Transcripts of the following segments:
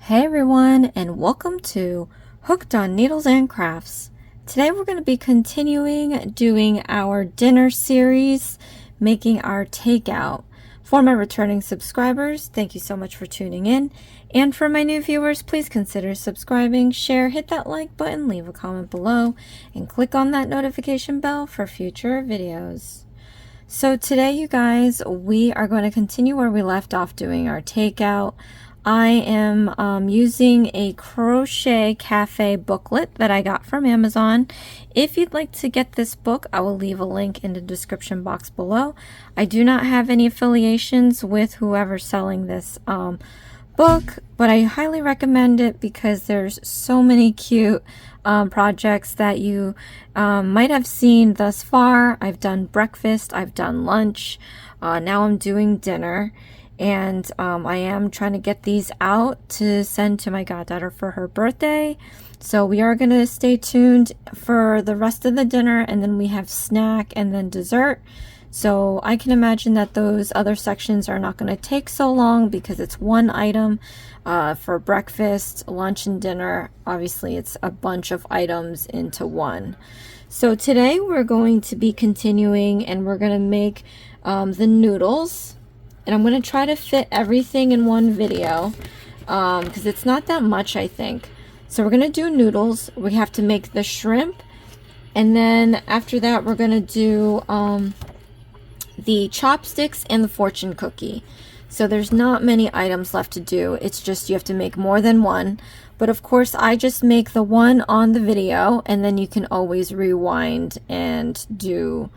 Hey everyone, and welcome to Hooked on Needles and Crafts. Today we're going to be continuing doing our dinner series, making our takeout. For my returning subscribers, thank you so much for tuning in. And for my new viewers, please consider subscribing, share, hit that like button, leave a comment below, and click on that notification bell for future videos. So today, you guys, we are going to continue where we left off doing our takeout. I am using a Crochet Cafe booklet that I got from Amazon. If you'd like to get this book, I will leave a link in the description box below. I do not have any affiliations with whoever's selling this book, but I highly recommend it because there's so many cute projects that you might have seen thus far. I've done breakfast, I've done lunch, now I'm doing dinner. And I am trying to get these out to send to my goddaughter for her birthday. So we are going to stay tuned for the rest of the dinner, and then we have snack and then dessert. So I can imagine that those other sections are not going to take so long because it's one item for breakfast, lunch, and dinner. Obviously, it's a bunch of items into one. So today we're going to be continuing, and we're going to make the noodles. And I'm going to try to fit everything in one video because it's not that much, I think. So we're going to do noodles. We have to make the shrimp. And then after that, we're going to do the chopsticks and the fortune cookie. So there's not many items left to do. It's just you have to make more than one. But of course, I just make the one on the video. And then you can always rewind and do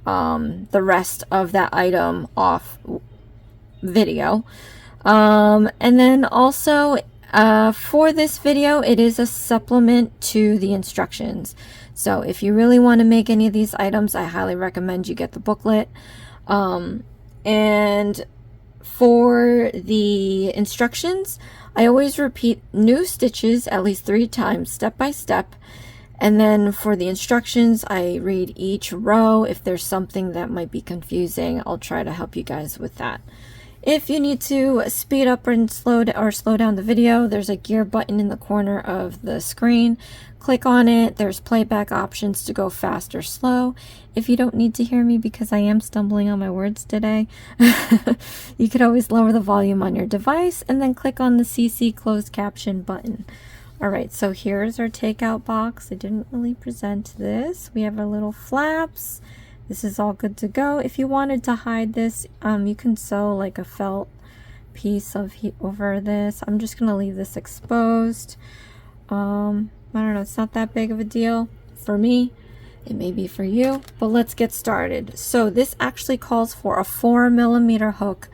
the rest of that item off video. And then also for this video, it is a supplement to the instructions. So if you really want to make any of these items, I highly recommend you get the booklet. And for the instructions, I always repeat new stitches at least 3 times, step by step. And then for the instructions, I read each row. If there's something that might be confusing, I'll try to help you guys with that. If you need to speed up and slow down the video, there's a gear button in the corner of the screen. Click on it. There's playback options to go fast or slow. If you don't need to hear me because I am stumbling on my words today, you could always lower the volume on your device and then click on the CC closed caption button. Alright, so here's our takeout box. I didn't really present this. We have our little flaps. This is all good to go. If you wanted to hide this, you can sew like a felt piece of over this. I'm just going to leave this exposed. I don't know, it's not that big of a deal for me. It may be for you, but let's get started. So this actually calls for a 4mm hook.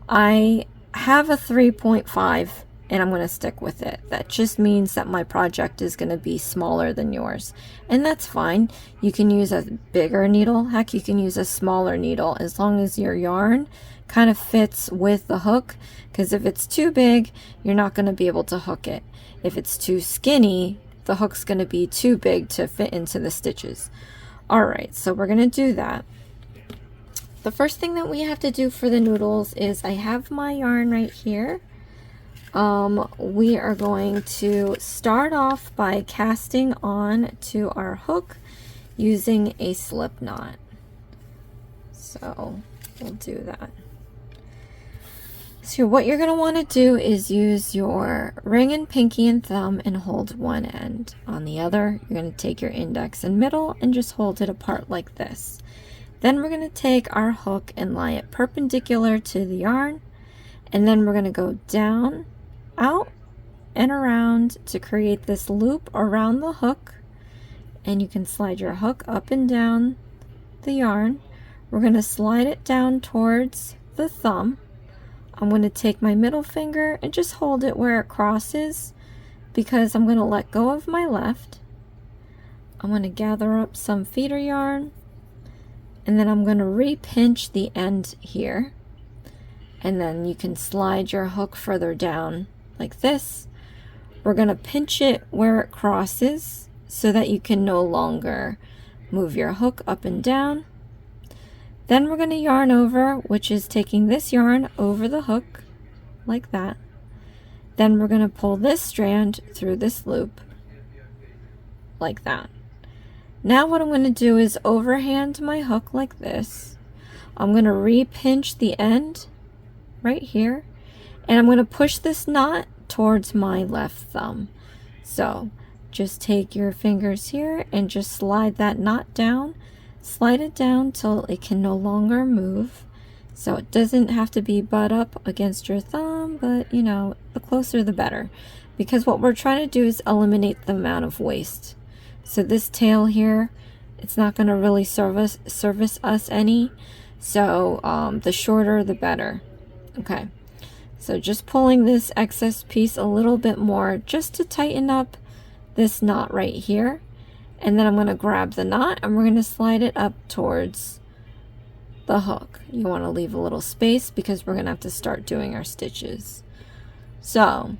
I have a 3.5 and I'm going to stick with it. That just means that my project is going to be smaller than yours. And that's fine. You can use a bigger needle. Heck, you can use a smaller needle as long as your yarn kind of fits with the hook. Because if it's too big, you're not going to be able to hook it. If it's too skinny, the hook's going to be too big to fit into the stitches. Alright, so we're going to do that. The first thing that we have to do for the noodles is I have my yarn right here. We are going to start off by casting on to our hook using a slip knot. So we'll do that. So what you're going to want to do is use your ring and pinky and thumb and hold one end. On the other, you're going to take your index and middle and just hold it apart like this. Then we're going to take our hook and lie it perpendicular to the yarn. And then we're going to go down, out, and around to create this loop around the hook. And you can slide your hook up and down the yarn. We're going to slide it down towards the thumb. I'm going to take my middle finger and just hold it where it crosses because I'm going to let go of my left. I'm going to gather up some feeder yarn and then I'm going to re-pinch the end here. And then you can slide your hook further down like this. We're going to pinch it where it crosses so that you can no longer move your hook up and down. Then we're going to yarn over, which is taking this yarn over the hook like that. Then we're going to pull this strand through this loop like that. Now what I'm going to do is overhand my hook like this. I'm going to re-pinch the end right here, and I'm going to push this knot towards my left thumb. So just take your fingers here and just slide that knot down. Slide it down till it can no longer move. So it doesn't have to be butt up against your thumb, but you know, the closer the better. Because what we're trying to do is eliminate the amount of waste. So this tail here, it's not going to really service us any. So the shorter the better. Okay. So just pulling this excess piece a little bit more just to tighten up this knot right here. And then I'm going to grab the knot and we're going to slide it up towards the hook. You want to leave a little space because we're going to have to start doing our stitches. So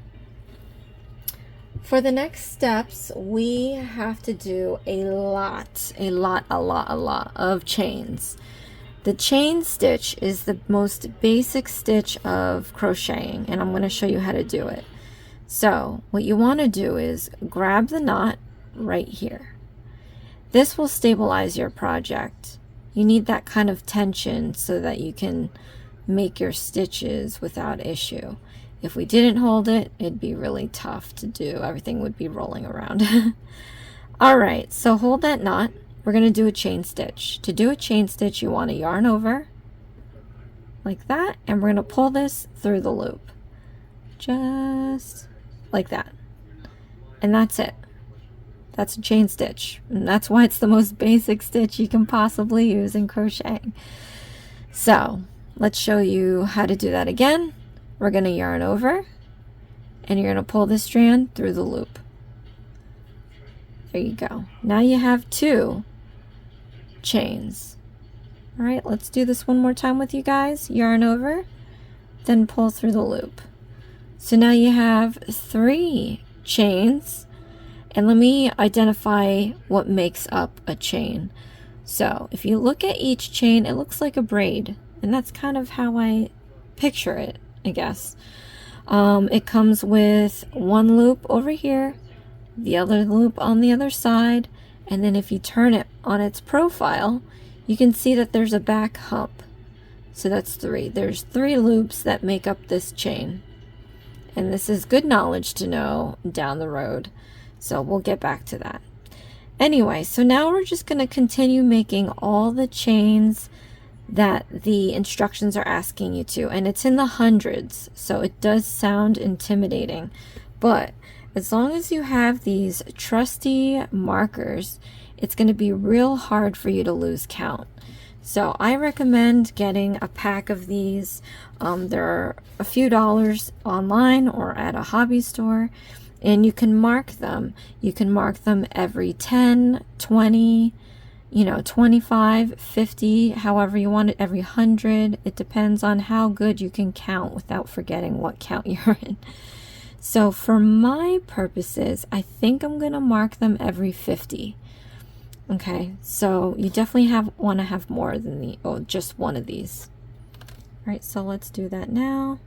for the next steps, we have to do a lot of chains. The chain stitch is the most basic stitch of crocheting, and I'm going to show you how to do it. So what you want to do is grab the knot right here. This will stabilize your project. You need that kind of tension so that you can make your stitches without issue. If we didn't hold it, it'd be really tough to do. Everything would be rolling around. Alright, so hold that knot. We're going to do a chain stitch. To do a chain stitch, you want to yarn over like that, and we're going to pull this through the loop. Just like that. And that's it. That's a chain stitch. And that's why it's the most basic stitch you can possibly use in crocheting. So let's show you how to do that again. We're going to yarn over, and you're going to pull this strand through the loop. There you go. Now you have 2 chains. All right, let's do this one more time with you guys. Yarn over, then pull through the loop. So now you have 3 chains, and let me identify what makes up a chain. So if you look at each chain, it looks like a braid, and that's kind of how I picture it, I guess. It comes with 1 loop over here, the other loop on the other side, and then if you turn it on its profile, you can see that there's a back hump. So that's 3. There's 3 loops that make up this chain. And this is good knowledge to know down the road. So we'll get back to that. Anyway, so now we're just going to continue making all the chains that the instructions are asking you to. And it's in the hundreds, so it does sound intimidating. But as long as you have these trusty markers, it's going to be real hard for you to lose count. So I recommend getting a pack of these. They're a few dollars online or at a hobby store, and you can mark them. You can mark them every 10, 20, 25, 50, however you want it, every 100. It depends on how good you can count without forgetting what count you're in. So for my purposes, I think I'm going to mark them every 50. Okay, so you definitely want to have more than just one of these. All right, so let's do that now.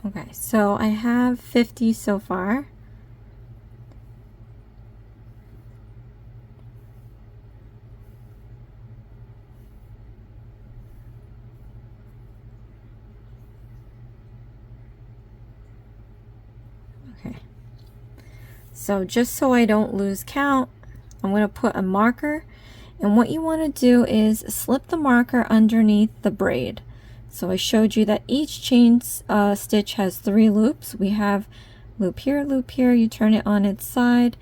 Okay, so I have 50 so far. Okay. So just so I don't lose count, I'm going to put a marker, and what you want to do is slip the marker underneath the braid. So I showed you that each chain stitch has 3 loops. We have loop here, you turn it on its side,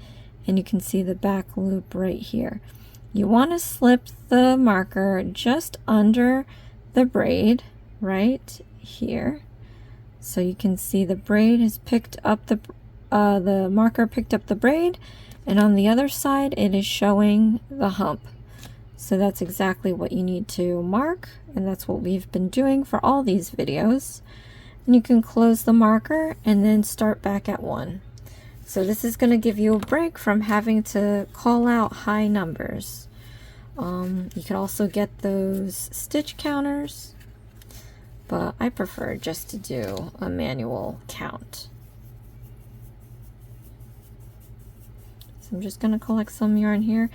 and you can see the back loop right here. You want to slip the marker just under the braid right here. So you can see the braid has picked up the marker picked up the braid, and on the other side it is showing the hump. So that's exactly what you need to mark, and that's what we've been doing for all these videos. And you can close the marker and then start back at 1. So this is going to give you a break from having to call out high numbers. You can also get those stitch counters, but I prefer just to do a manual count. So I'm just going to collect some yarn here.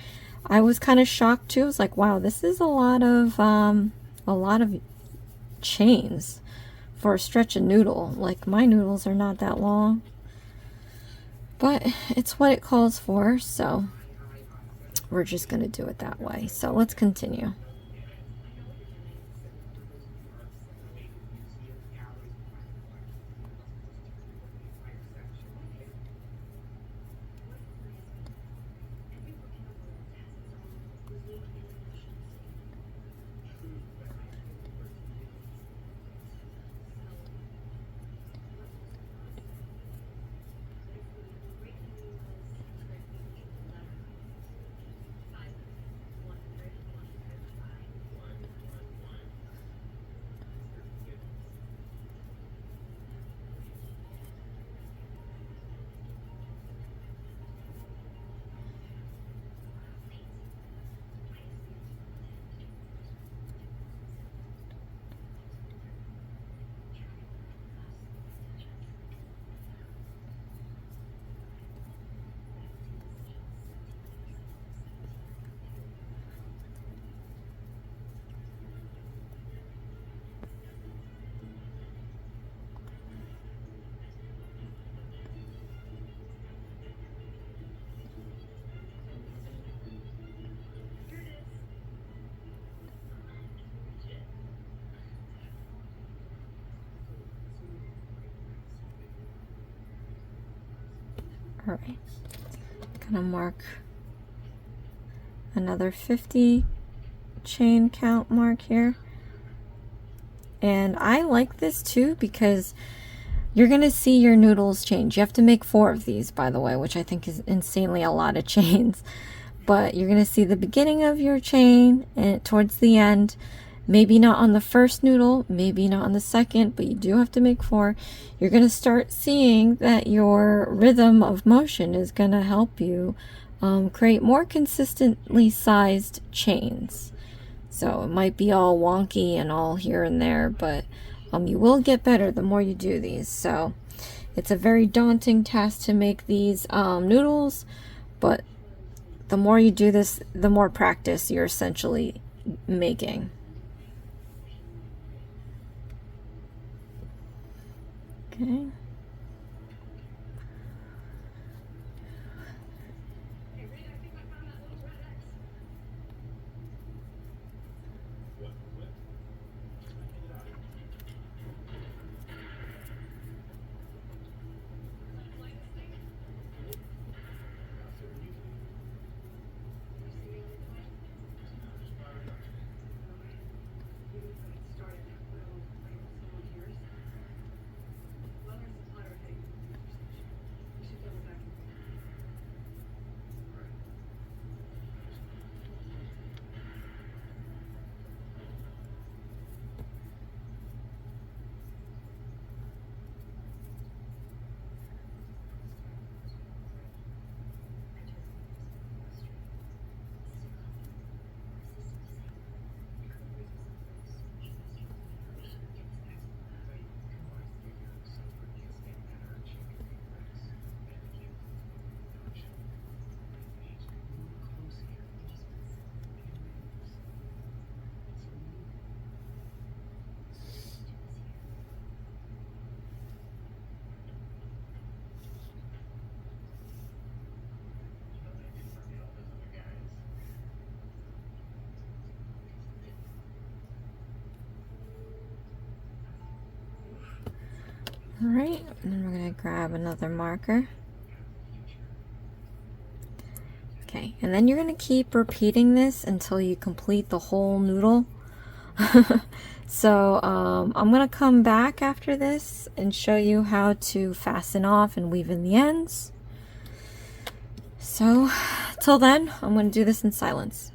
I was kind of shocked too. I was like, wow, this is a lot of chains for a stretch a noodle. Like, my noodles are not that long, but it's what it calls for, so we're just going to do it that way. So let's continue. All right, gonna mark another 50 chain count mark here. And I like this too because you're gonna see your noodles change. You have to make 4 of these, by the way, which I think is insanely a lot of chains. But you're gonna see the beginning of your chain and towards the end. Maybe not on the first noodle, maybe not on the second, but you do have to make 4. You're going to start seeing that your rhythm of motion is going to help you create more consistently sized chains. So it might be all wonky and all here and there, but you will get better the more you do these. So it's a very daunting task to make these noodles, but the more you do this, the more practice you're essentially making. Okay. Alright, and then we're going to grab another marker. Okay, and then you're going to keep repeating this until you complete the whole noodle. So I'm going to come back after this and show you how to fasten off and weave in the ends. So till then, I'm going to do this in silence.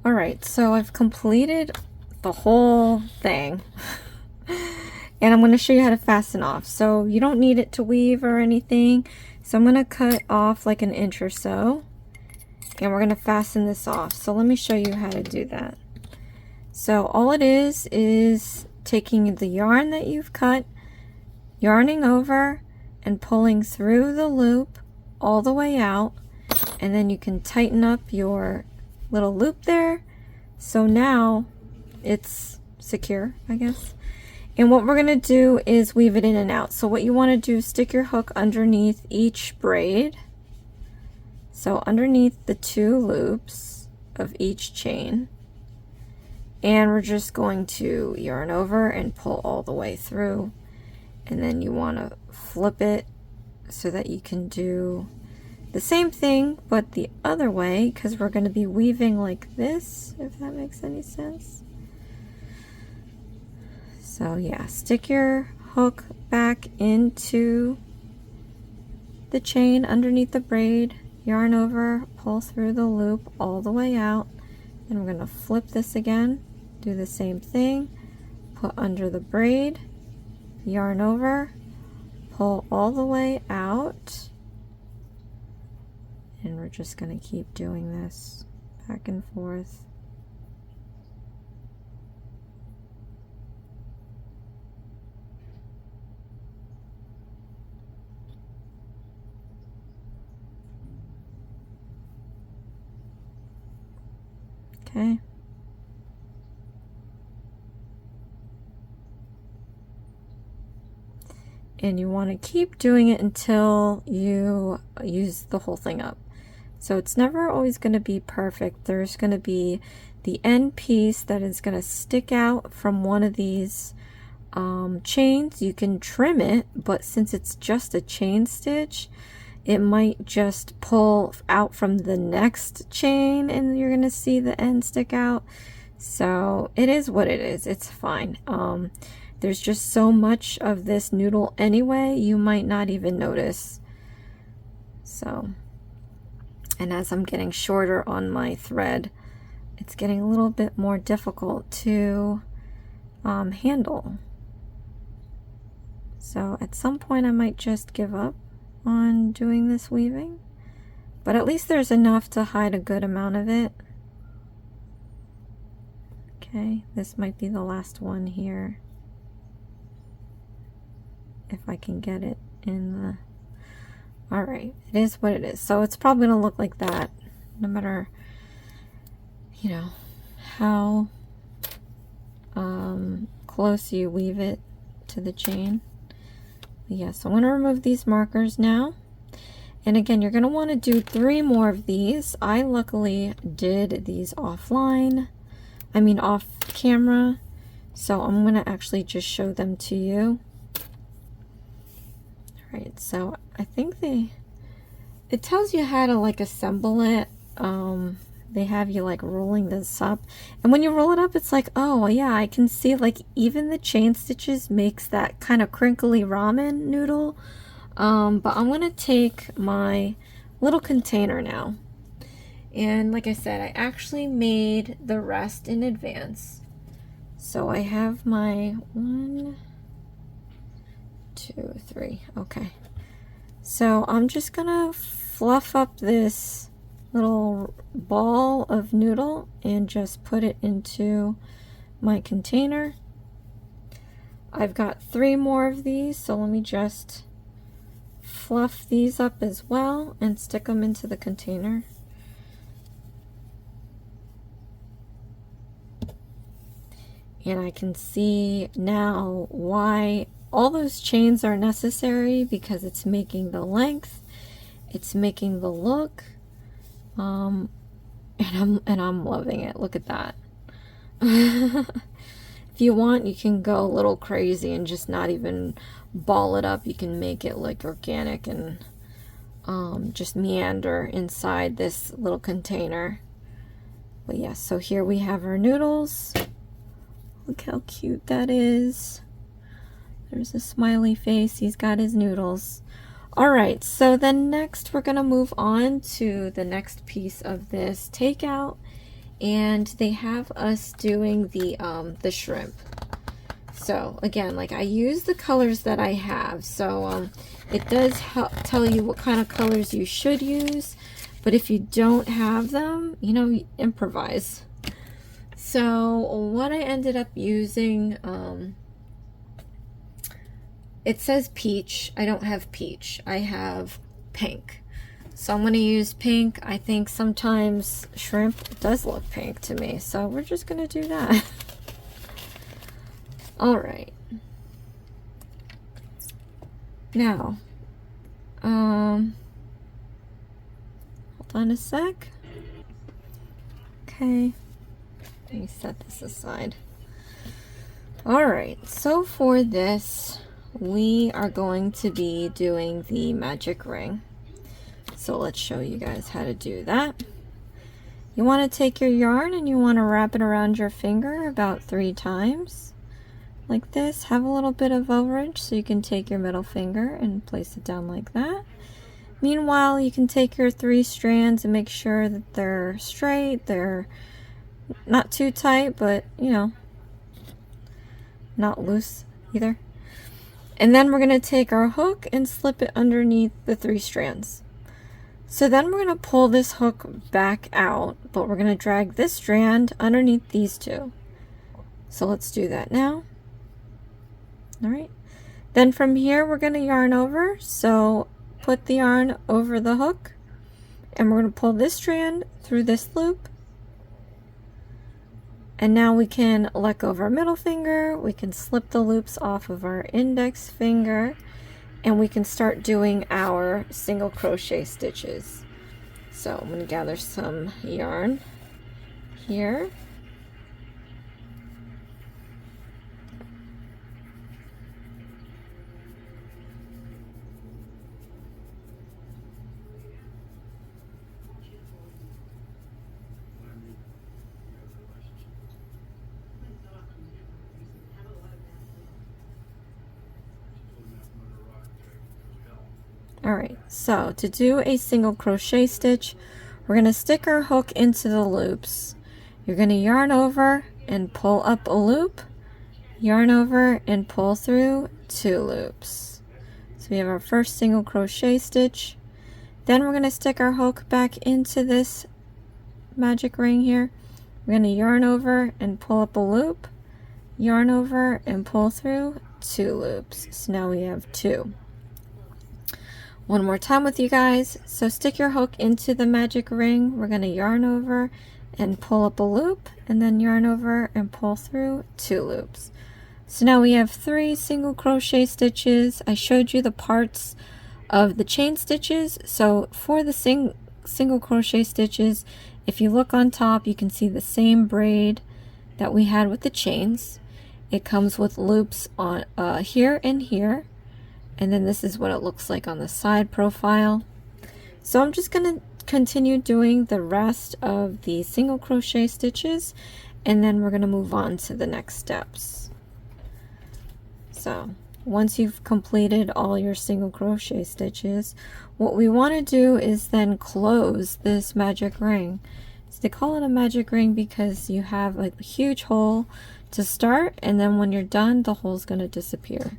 Alright, so I've completed the whole thing. And I'm going to show you how to fasten off. So you don't need it to weave or anything. So I'm going to cut off like an inch or so. And we're going to fasten this off. So let me show you how to do that. So all it is taking the yarn that you've cut, yarning over, and pulling through the loop all the way out. And then you can tighten up your little loop there. So now it's secure, I guess. And what we're going to do is weave it in and out. So what you want to do is stick your hook underneath each braid. So underneath the 2 loops of each chain. And we're just going to yarn over and pull all the way through. And then you want to flip it so that you can do the same thing but the other way, because we're going to be weaving like this, if that makes any sense. So yeah, stick your hook back into the chain underneath the braid, yarn over, pull through the loop all the way out, and we're going to flip this again, do the same thing, put under the braid, yarn over, pull all the way out, and we're just going to keep doing this back and forth. Okay. And you want to keep doing it until you use the whole thing up. So it's never always going to be perfect. There's going to be the end piece that is going to stick out from one of these chains. You can trim it, but since it's just a chain stitch, it might just pull out from the next chain and you're going to see the end stick out. So it is what it is. It's fine. There's just so much of this noodle anyway, you might not even notice. So, and as I'm getting shorter on my thread, it's getting a little bit more difficult to handle. So at some point I might just give up on doing this weaving, but at least there's enough to hide a good amount of it. Okay, this might be the last one here, if I can get it in the... Alright, it is what it is. So it's probably going to look like that, no matter, you know, how close you weave it to the chain. But yeah, so I'm going to remove these markers now. And again, you're going to want to do 3 more of these. I luckily did these offline. I mean off camera. So I'm going to actually just show them to you. Alright, so I think it tells you how to like assemble it. They have you like rolling this up, and when you roll it up, it's like, oh yeah, I can see like even the chain stitches makes that kind of crinkly ramen noodle. But I'm gonna take my little container now, and like I said, I actually made the rest in advance. So I have my 1, 2, 3. Okay, so I'm just gonna fluff up this little ball of noodle and just put it into my container. I've got 3 more of these, so let me just fluff these up as well and stick them into the container. And I can see now why all those chains are necessary, because it's making the length, it's making the look, and I'm loving it. Look at that. If you want, you can go a little crazy and just not even ball it up. You can make it like organic and just meander inside this little container. But yeah, so here we have our noodles. Look how cute that is. There's a smiley face. He's got his noodles. Alright, so then next we're going to move on to the next piece of this takeout. and they have us doing the shrimp. So again, like, I use the colors that I have, so it does help tell you what kind of colors you should use, but if you don't have them, you know, improvise. So what I ended up using, it says peach. I don't have peach. I have pink. So I'm going to use pink. I think sometimes shrimp does look pink to me, so we're just going to do that. All right. Now, hold on a sec. Okay. Let me set this aside. All right. So for this, we are going to be doing the magic ring. So let's show you guys how to do that. You want to take your yarn and you want to wrap it around your finger about 3 times. Like this. Have a little bit of overage so you can take your middle finger and place it down like that. Meanwhile, you can take your 3 strands and make sure that they're straight. They're not too tight, but you know, not loose either. And then we're going to take our hook and slip it underneath the 3 strands. So then we're going to pull this hook back out, but we're going to drag this strand underneath these 2. So let's do that now. All right. Then from here, we're going to yarn over. So put the yarn over the hook, and we're going to pull this strand through this loop. And now we can let go of our middle finger. We can slip the loops off of our index finger, and we can start doing our single crochet stitches. So I'm going to gather some yarn here. Alright, so to do a single crochet stitch, we're going to stick our hook into the loops. You're going to yarn over and pull up a loop, yarn over and pull through 2 loops. So we have our first single crochet stitch. Then we're going to stick our hook back into this magic ring here. We're going to yarn over and pull up a loop, yarn over and pull through 2 loops. So now we have 2. One more time with you guys. So stick your hook into the magic ring. We're going to yarn over and pull up a loop, and then yarn over and pull through 2 loops. So now we have 3 single crochet stitches. I showed you the parts of the chain stitches. So for the single crochet stitches, if you look on top, you can see the same braid that we had with the chains. It comes with loops on here and here. And then this is what it looks like on the side profile. So I'm just going to continue doing the rest of the single crochet stitches, and then we're going to move on to the next steps. So once you've completed all your single crochet stitches, what we want to do is then close this magic ring. So they call it a magic ring because you have like a huge hole to start, and then when you're done, the hole is going to disappear.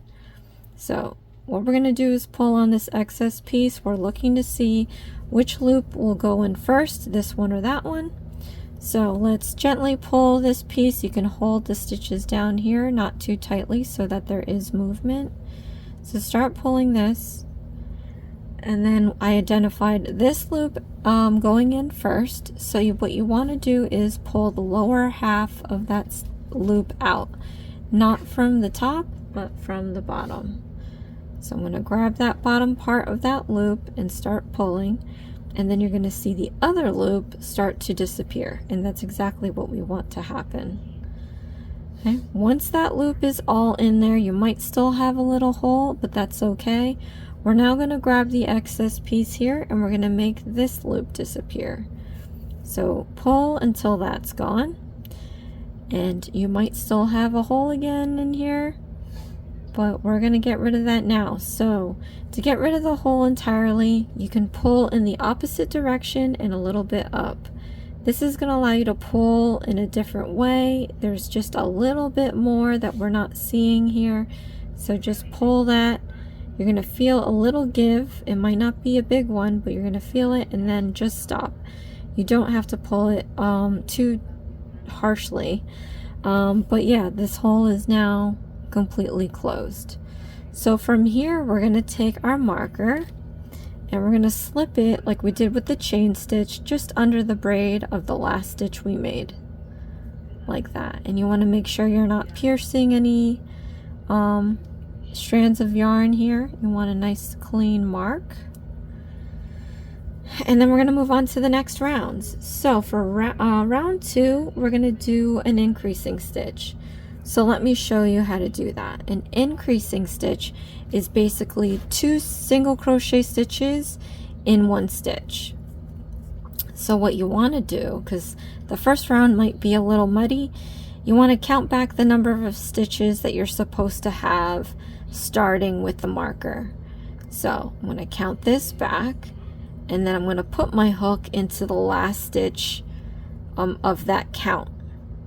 So what we're going to do is pull on this excess piece. We're looking to see which loop will go in first, this one or that one. So let's gently pull this piece. You can hold the stitches down here, not too tightly, so that there is movement. So start pulling this. And then I identified this loop going in first. So what you want to do is pull the lower half of that loop out. Not from the top, but from the bottom. So I'm going to grab that bottom part of that loop and start pulling, and then you're going to see the other loop start to disappear, and that's exactly what we want to happen. Okay, once that loop is all in there, you might still have a little hole, but that's okay. We're now going to grab the excess piece here, and we're going to make this loop disappear. So pull until that's gone, and you might still have a hole again in here, but we're going to get rid of that now. So to get rid of the hole entirely, you can pull in the opposite direction and a little bit up. This is going to allow you to pull in a different way. There's just a little bit more that we're not seeing here. So just pull that. You're going to feel a little give. It might not be a big one, but you're going to feel it, and then just stop. You don't have to pull it too harshly. But yeah, this hole is now completely closed. So from here, we're going to take our marker and we're going to slip it like we did with the chain stitch just under the braid of the last stitch we made, like that. And you want to make sure you're not piercing any strands of yarn here. You want a nice clean mark. And then we're going to move on to the next rounds. So for round 2, we're going to do an increasing stitch. So let me show you how to do that. An increasing stitch is basically 2 single crochet stitches in 1 stitch. So what you want to do, because the first round might be a little muddy, you want to count back the number of stitches that you're supposed to have starting with the marker. So I'm going to count this back, and then I'm going to put my hook into the last stitch of that count.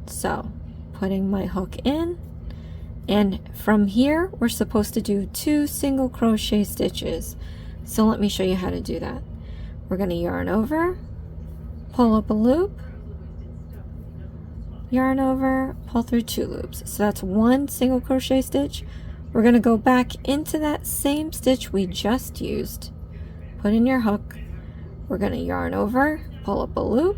So putting my hook in, and from here we're supposed to do 2 single crochet stitches. So let me show you how to do that. We're going to yarn over, pull up a loop, yarn over, pull through 2 loops. So that's 1 single crochet stitch. We're going to go back into that same stitch we just used, put in your hook, we're going to yarn over, pull up a loop,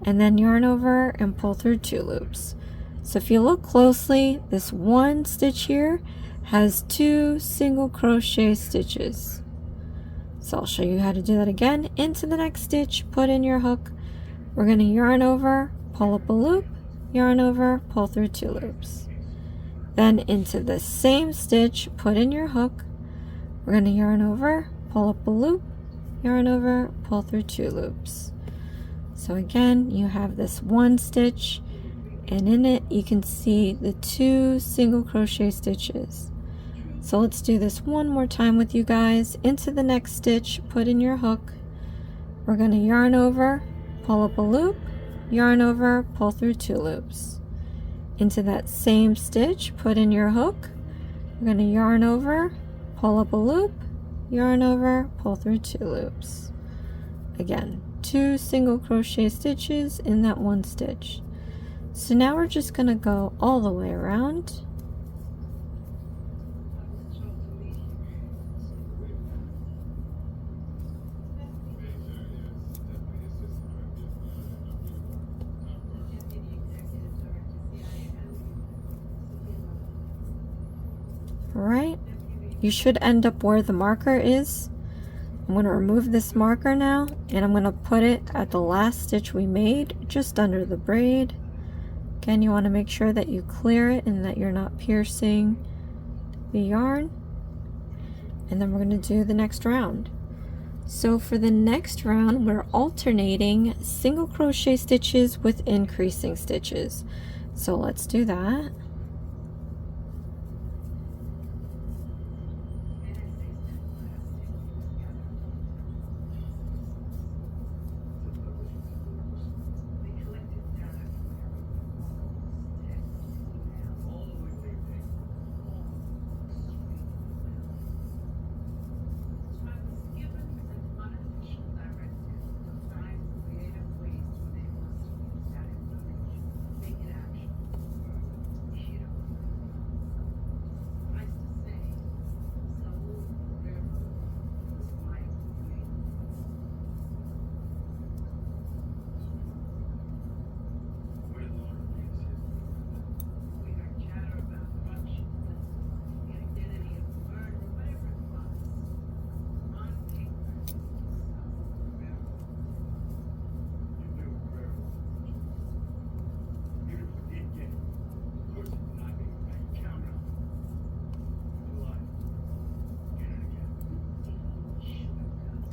and then yarn over and pull through 2 loops. So if you look closely, this 1 stitch here has 2 single crochet stitches. So I'll show you how to do that again. Into the next stitch, put in your hook, we're going to yarn over, pull up a loop, yarn over, pull through 2 loops. Then into the same stitch, put in your hook, we're going to yarn over, pull up a loop, yarn over, pull through 2 loops. So again, you have this 1 stitch, and in it you can see the 2 single crochet stitches. So let's do this one more time with you guys. Into the next stitch, put in your hook, we're going to yarn over, pull up a loop, yarn over, pull through 2 loops. Into that same stitch, put in your hook, we're going to yarn over, pull up a loop, yarn over, pull through 2 loops. Again, 2 single crochet stitches in that 1 stitch. So now we're just going to go all the way around. Alright, you should end up where the marker is. I'm going to remove this marker now, and I'm going to put it at the last stitch we made, just under the braid. Again, you want to make sure that you clear it and that you're not piercing the yarn. And then we're going to do the next round. So for the next round, we're alternating single crochet stitches with increasing stitches. So let's do that.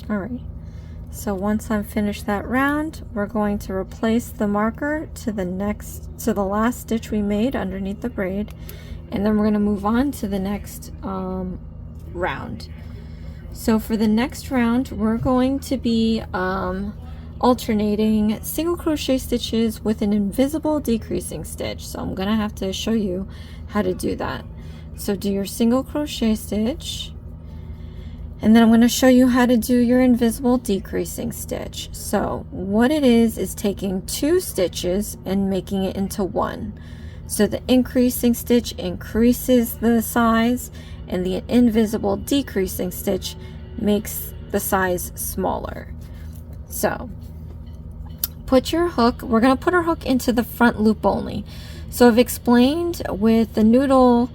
Alright, so once I'm finished that round, we're going to replace the marker to the last stitch we made underneath the braid, and then we're going to move on to the next round. So for the next round, we're going to be alternating single crochet stitches with an invisible decreasing stitch. So I'm gonna have to show you how to do that. So do your single crochet stitch, and then I'm going to show you how to do your invisible decreasing stitch. So what it is taking 2 stitches and making it into 1. So the increasing stitch increases the size, and the invisible decreasing stitch makes the size smaller. So put your hook, we're going to put our hook into the front loop only. So I've explained with the noodle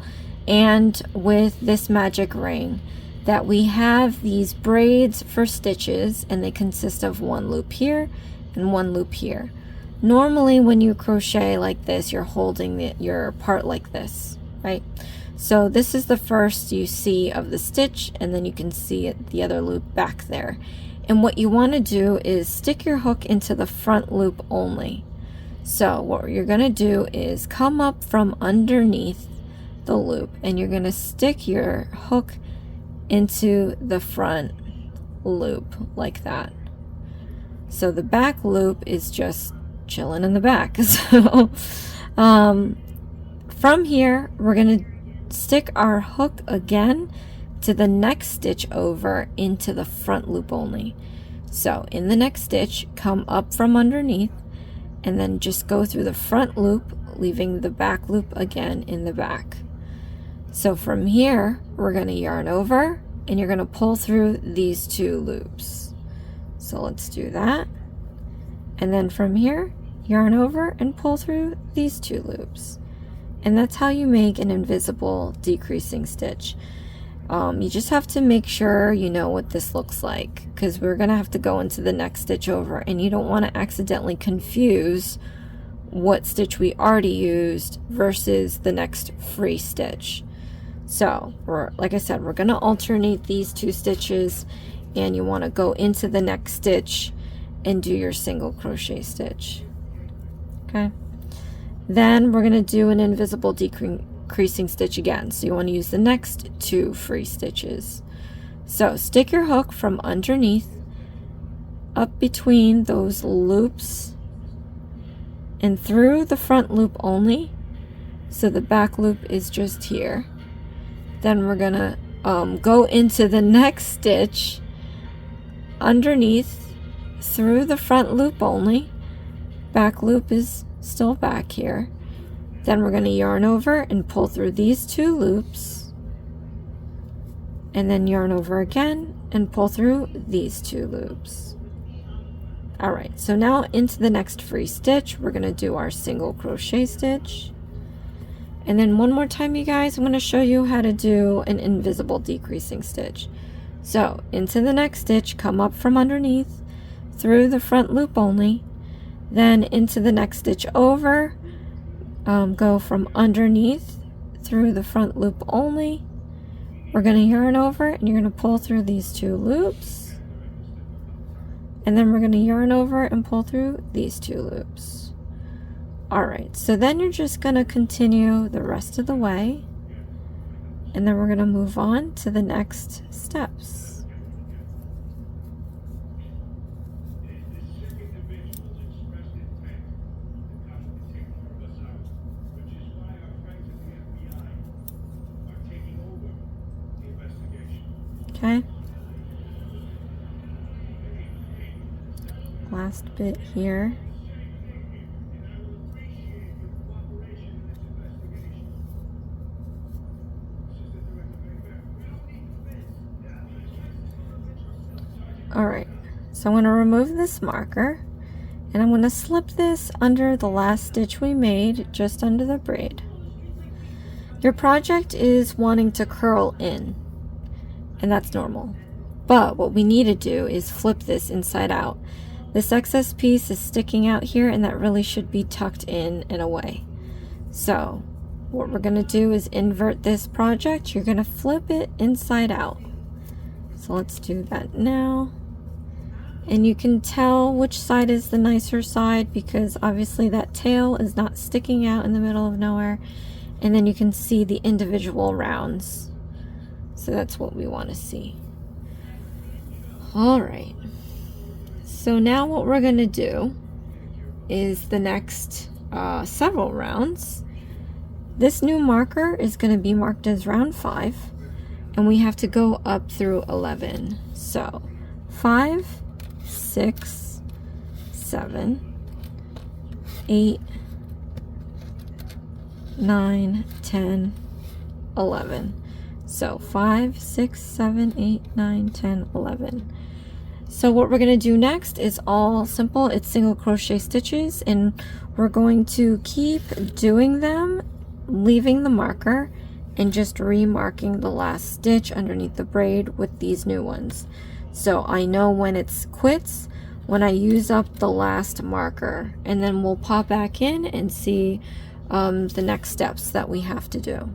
and with this magic ring that we have these braids for stitches, and they consist of 1 loop here and 1 loop here. Normally when you crochet like this, you're holding your part like this, right? So this is the first you see of the stitch, and then you can see the other loop back there. And what you want to do is stick your hook into the front loop only. So what you're going to do is come up from underneath the loop, and you're going to stick your hook into the front loop like that. So the back loop is just chilling in the back. So from here we're going to stick our hook again to the next stitch over into the front loop only. So in the next stitch, come up from underneath, and then just go through the front loop, leaving the back loop again in the back. So from here, we're going to yarn over, and you're going to pull through these 2 loops. So let's do that. And then from here, yarn over and pull through these 2 loops. And that's how you make an invisible decreasing stitch. You just have to make sure you know what this looks like, because we're going to have to go into the next stitch over, and you don't want to accidentally confuse what stitch we already used versus the next free stitch. So like I said, we're going to alternate these 2 stitches, and you want to go into the next stitch and do your single crochet stitch. Okay, then we're going to do an invisible decreasing stitch again. So you want to use the next 2 free stitches. So stick your hook from underneath up between those loops and through the front loop only, so the back loop is just here. Then we're gonna go into the next stitch underneath through the front loop only. Back loop is still back here. Then we're going to yarn over and pull through these 2 loops, and then yarn over again and pull through these 2 loops. Alright, so now into the next free stitch, we're going to do our single crochet stitch. And then one more time, you guys, I'm going to show you how to do an invisible decreasing stitch. So into the next stitch, come up from underneath through the front loop only, then into the next stitch over, go from underneath through the front loop only. We're going to yarn over, and you're going to pull through these 2 loops, and then we're going to yarn over and pull through these 2 loops. Alright, so then you're just going to continue the rest of the way, and then we're going to move on to the next steps. Okay. Last bit here. Alright, so I'm going to remove this marker, and I'm going to slip this under the last stitch we made, just under the braid. Your project is wanting to curl in, and that's normal. But what we need to do is flip this inside out. This excess piece is sticking out here, and that really should be tucked in and away. So what we're going to do is invert this project. You're going to flip it inside out. So let's do that now. And you can tell which side is the nicer side, because obviously that tail is not sticking out in the middle of nowhere. And then you can see the individual rounds. So that's what we want to see. Alright. So now what we're going to do is the next several rounds. This new marker is going to be marked as round 5, and we have to go up through 11. So 5, 6, 7, 8, 9, 10, 11. So 5, 6, 7, 8, 9, 10, 11. So what we're going to do next is all simple. It's single crochet stitches, and we're going to keep doing them, leaving the marker and just remarking the last stitch underneath the braid with these new ones. So I know when it's quits when I use up the last marker, and then we'll pop back in and see the next steps that we have to do.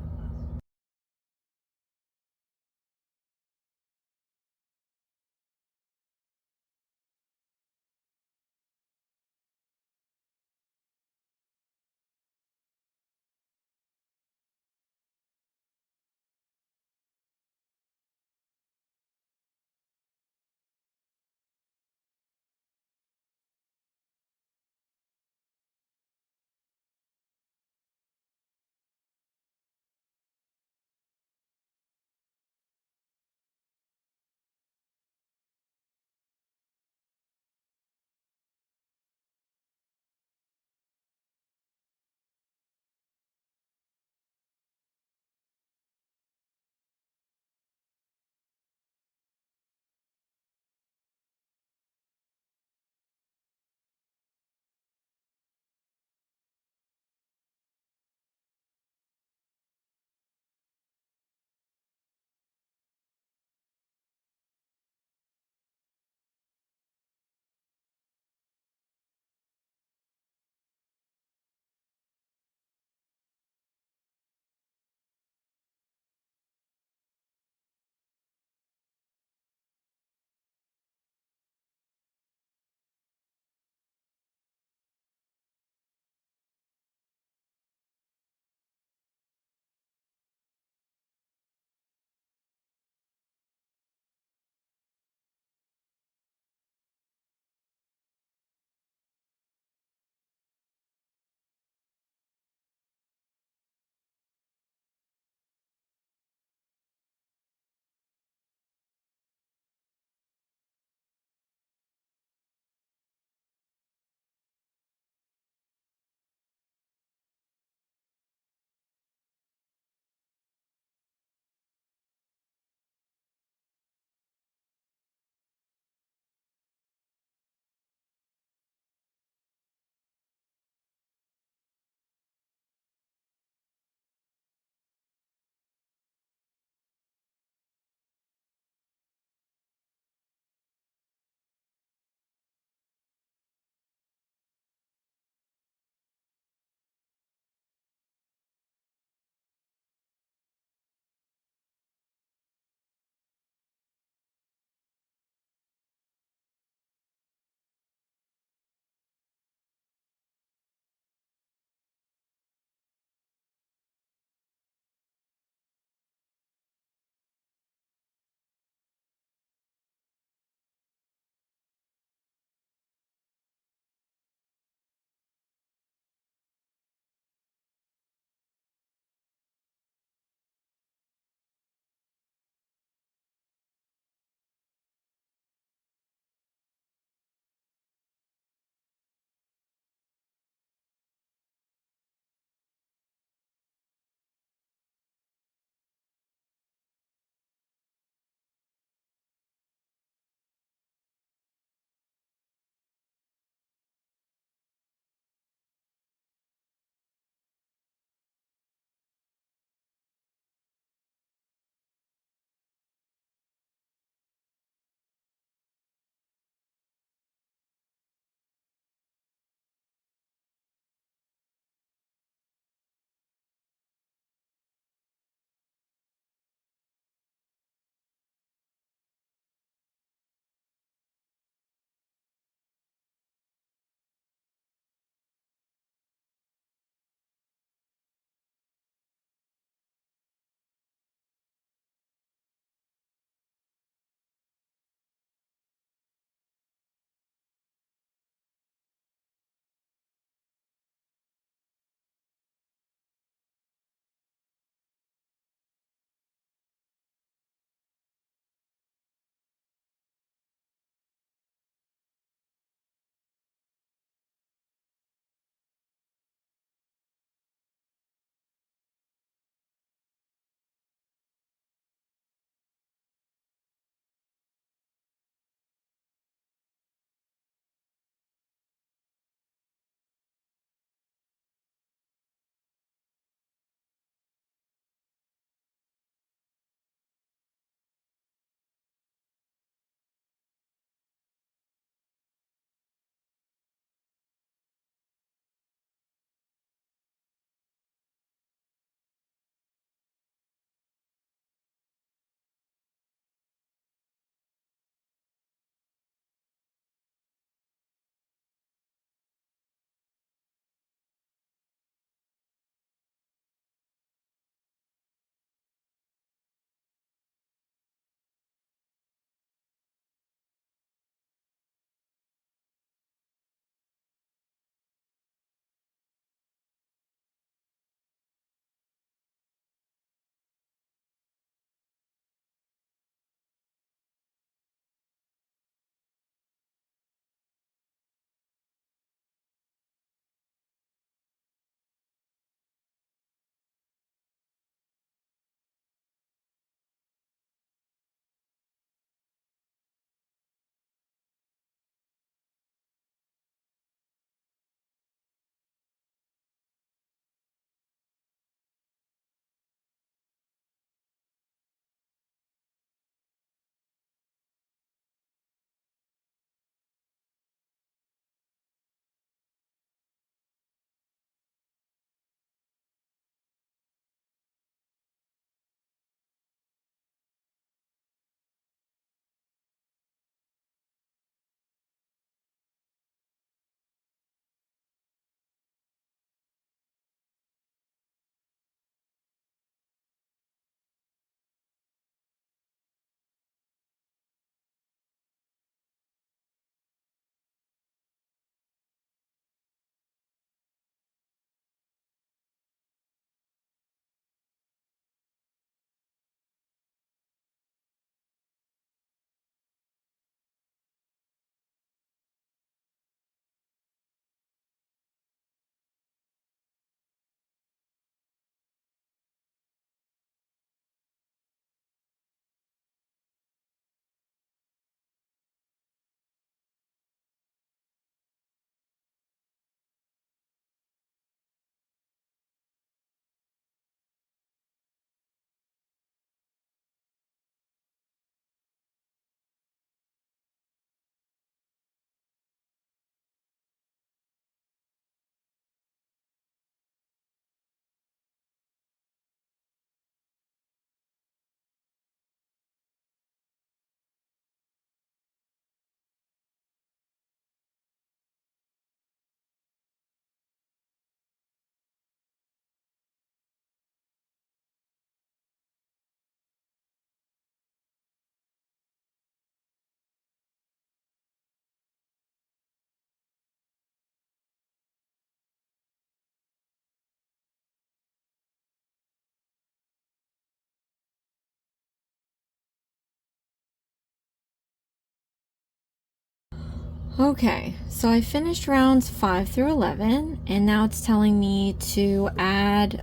Okay, so I finished rounds 5 through 11, and now it's telling me to add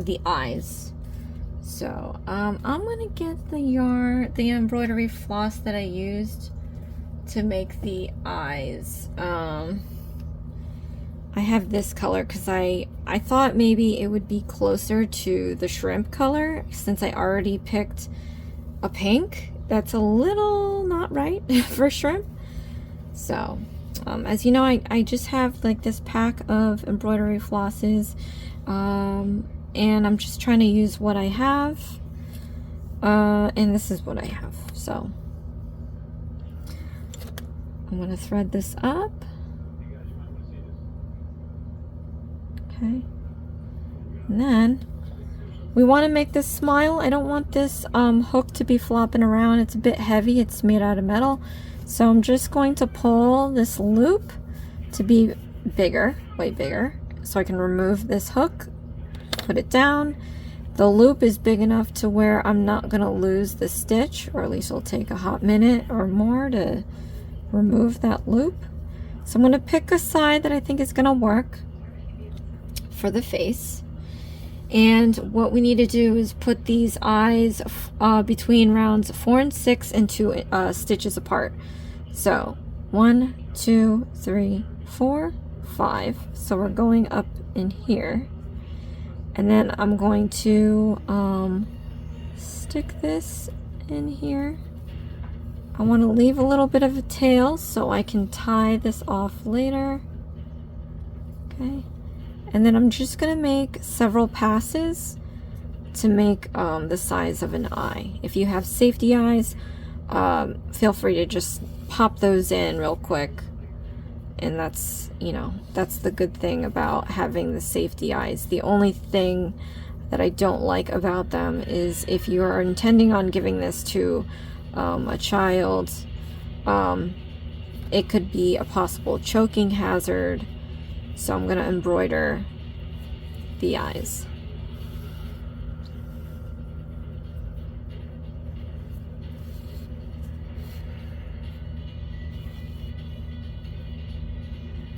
the eyes. So I'm gonna get the embroidery floss that I used to make the eyes. I have this color because I thought maybe it would be closer to the shrimp color, since I already picked a pink. That's a little not right for shrimp. So as you know, I just have like this pack of embroidery flosses, and I'm just trying to use what I have, and this is what I have. So I'm going to thread this up. Okay, and then we want to make this smile. I don't want this hook to be flopping around. It's a bit heavy. It's made out of metal. So I'm just going to pull this loop to be bigger, way bigger, so I can remove this hook, put it down. The loop is big enough to where I'm not going to lose the stitch, or at least it'll take a hot minute or more to remove that loop. So I'm going to pick a side that I think is going to work for the face. And what we need to do is put these eyes between rounds 4 and 6 and 2 stitches apart. So 1, 2, 3, 4, 5. So we're going up in here. And then I'm going to stick this in here. I want to leave a little bit of a tail so I can tie this off later. Okay. And then I'm just going to make several passes to make the size of an eye. If you have safety eyes, feel free to just pop those in real quick. And that's, you know, that's the good thing about having the safety eyes. The only thing that I don't like about them is if you are intending on giving this to a child, it could be a possible choking hazard. So I'm going to embroider the eyes.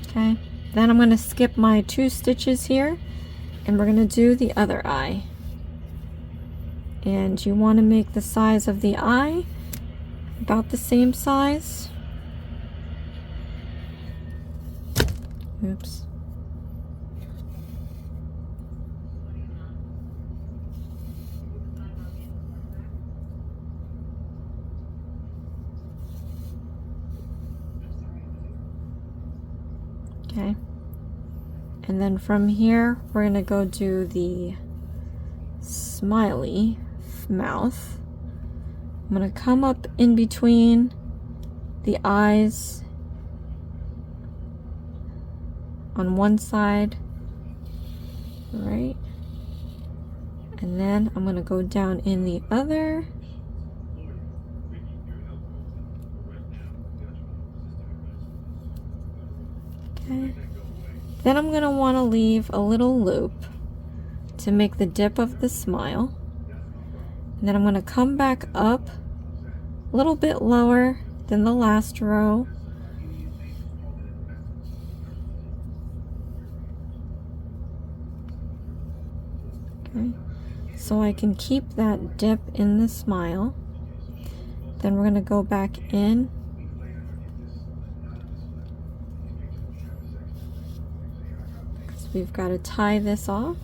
Okay, then I'm going to skip my 2 stitches here, and we're going to do the other eye. And you want to make the size of the eye about the same size. Oops. Okay, and then from here we're gonna go do the smiley mouth. I'm gonna come up in between the eyes on one side, right, and then I'm gonna go down in the other. Okay. Then I'm going to want to leave a little loop to make the dip of the smile. And then I'm going to come back up a little bit lower than the last row. Okay. So I can keep that dip in the smile. Then we're going to go back in. We've got to tie this off.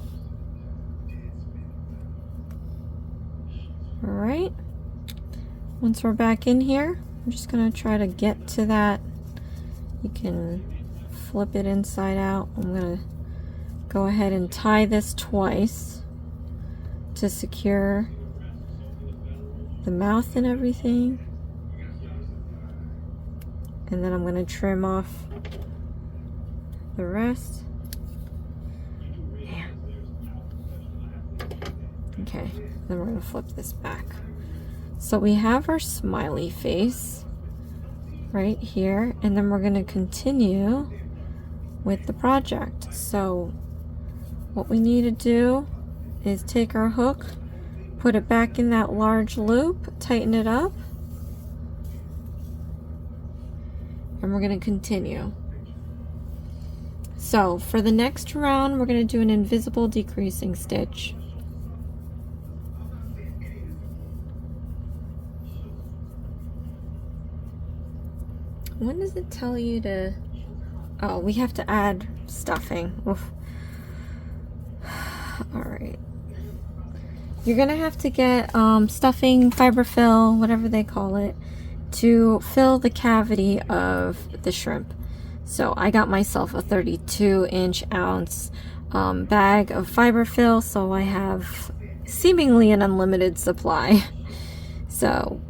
All right. Once we're back in here, I'm just going to try to get to that. You can flip it inside out. I'm going to go ahead and tie this twice to secure the mouth and everything. And then I'm going to trim off the rest. Okay, then we're going to flip this back. So we have our smiley face right here, and then we're going to continue with the project. So what we need to do is take our hook, put it back in that large loop, tighten it up, and and we're going to continue. So for the next round, we're going to do an invisible decreasing stitch. When does it tell you to... Oh, we have to add stuffing. Oof. Alright. You're going to have to get stuffing, fiberfill, whatever they call it, to fill the cavity of the shrimp. So I got myself a 32-ounce bag of fiberfill, so I have seemingly an unlimited supply. So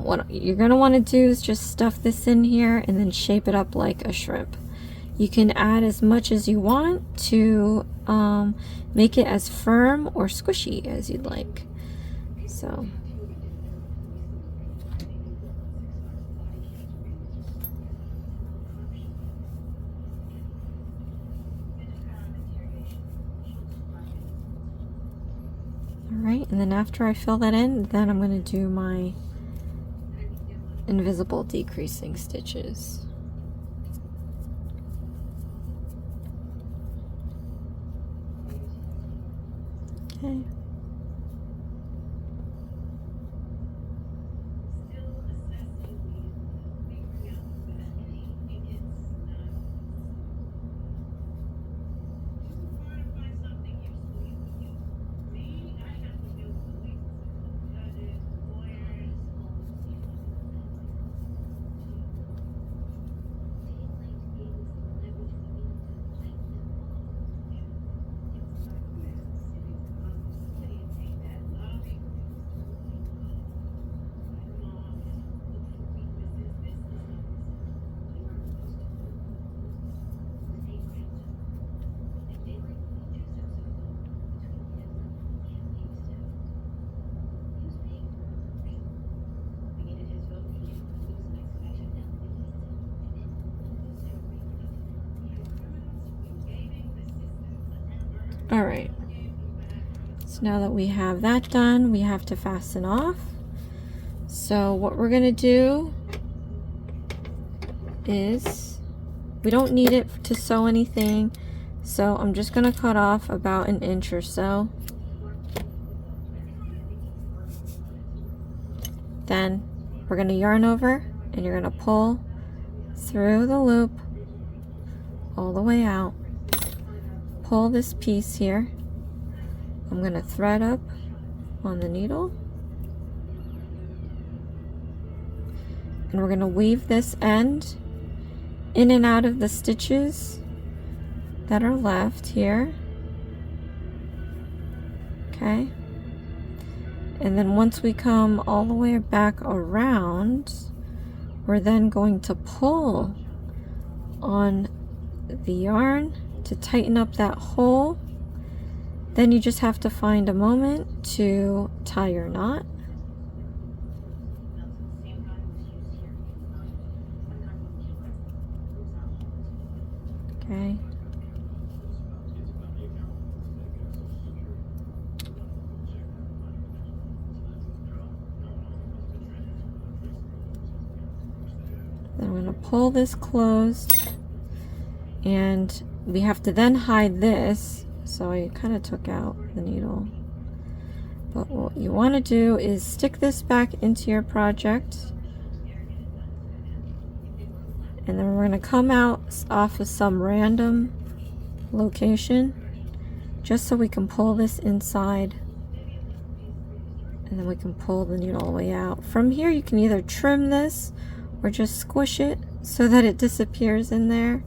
what you're going to want to do is just stuff this in here and then shape it up like a shrimp. You can add as much as you want to make it as firm or squishy as you'd like. So alright, and then after I fill that in, then I'm going to do my invisible decreasing stitches. Okay. Alright, so now that we have that done, we have to fasten off. So what we're going to do is, we don't need it to sew anything, so I'm just going to cut off about 1 inch or so. Then we're going to yarn over and you're going to pull through the loop all the way out. Pull this piece here. I'm going to thread up on the needle, and we're going to weave this end in and out of the stitches that are left here. Okay, and then once we come all the way back around, we're then going to pull on the yarn to tighten up that hole. Then you just have to find a moment to tie your knot. Okay. Then I'm going to pull this closed, and we have to then hide this, so I kind of took out the needle. But what you want to do is stick this back into your project, and then we're going to come out off of some random location just so we can pull this inside, and then we can pull the needle all the way out. From here you can either trim this or just squish it so that it disappears in there.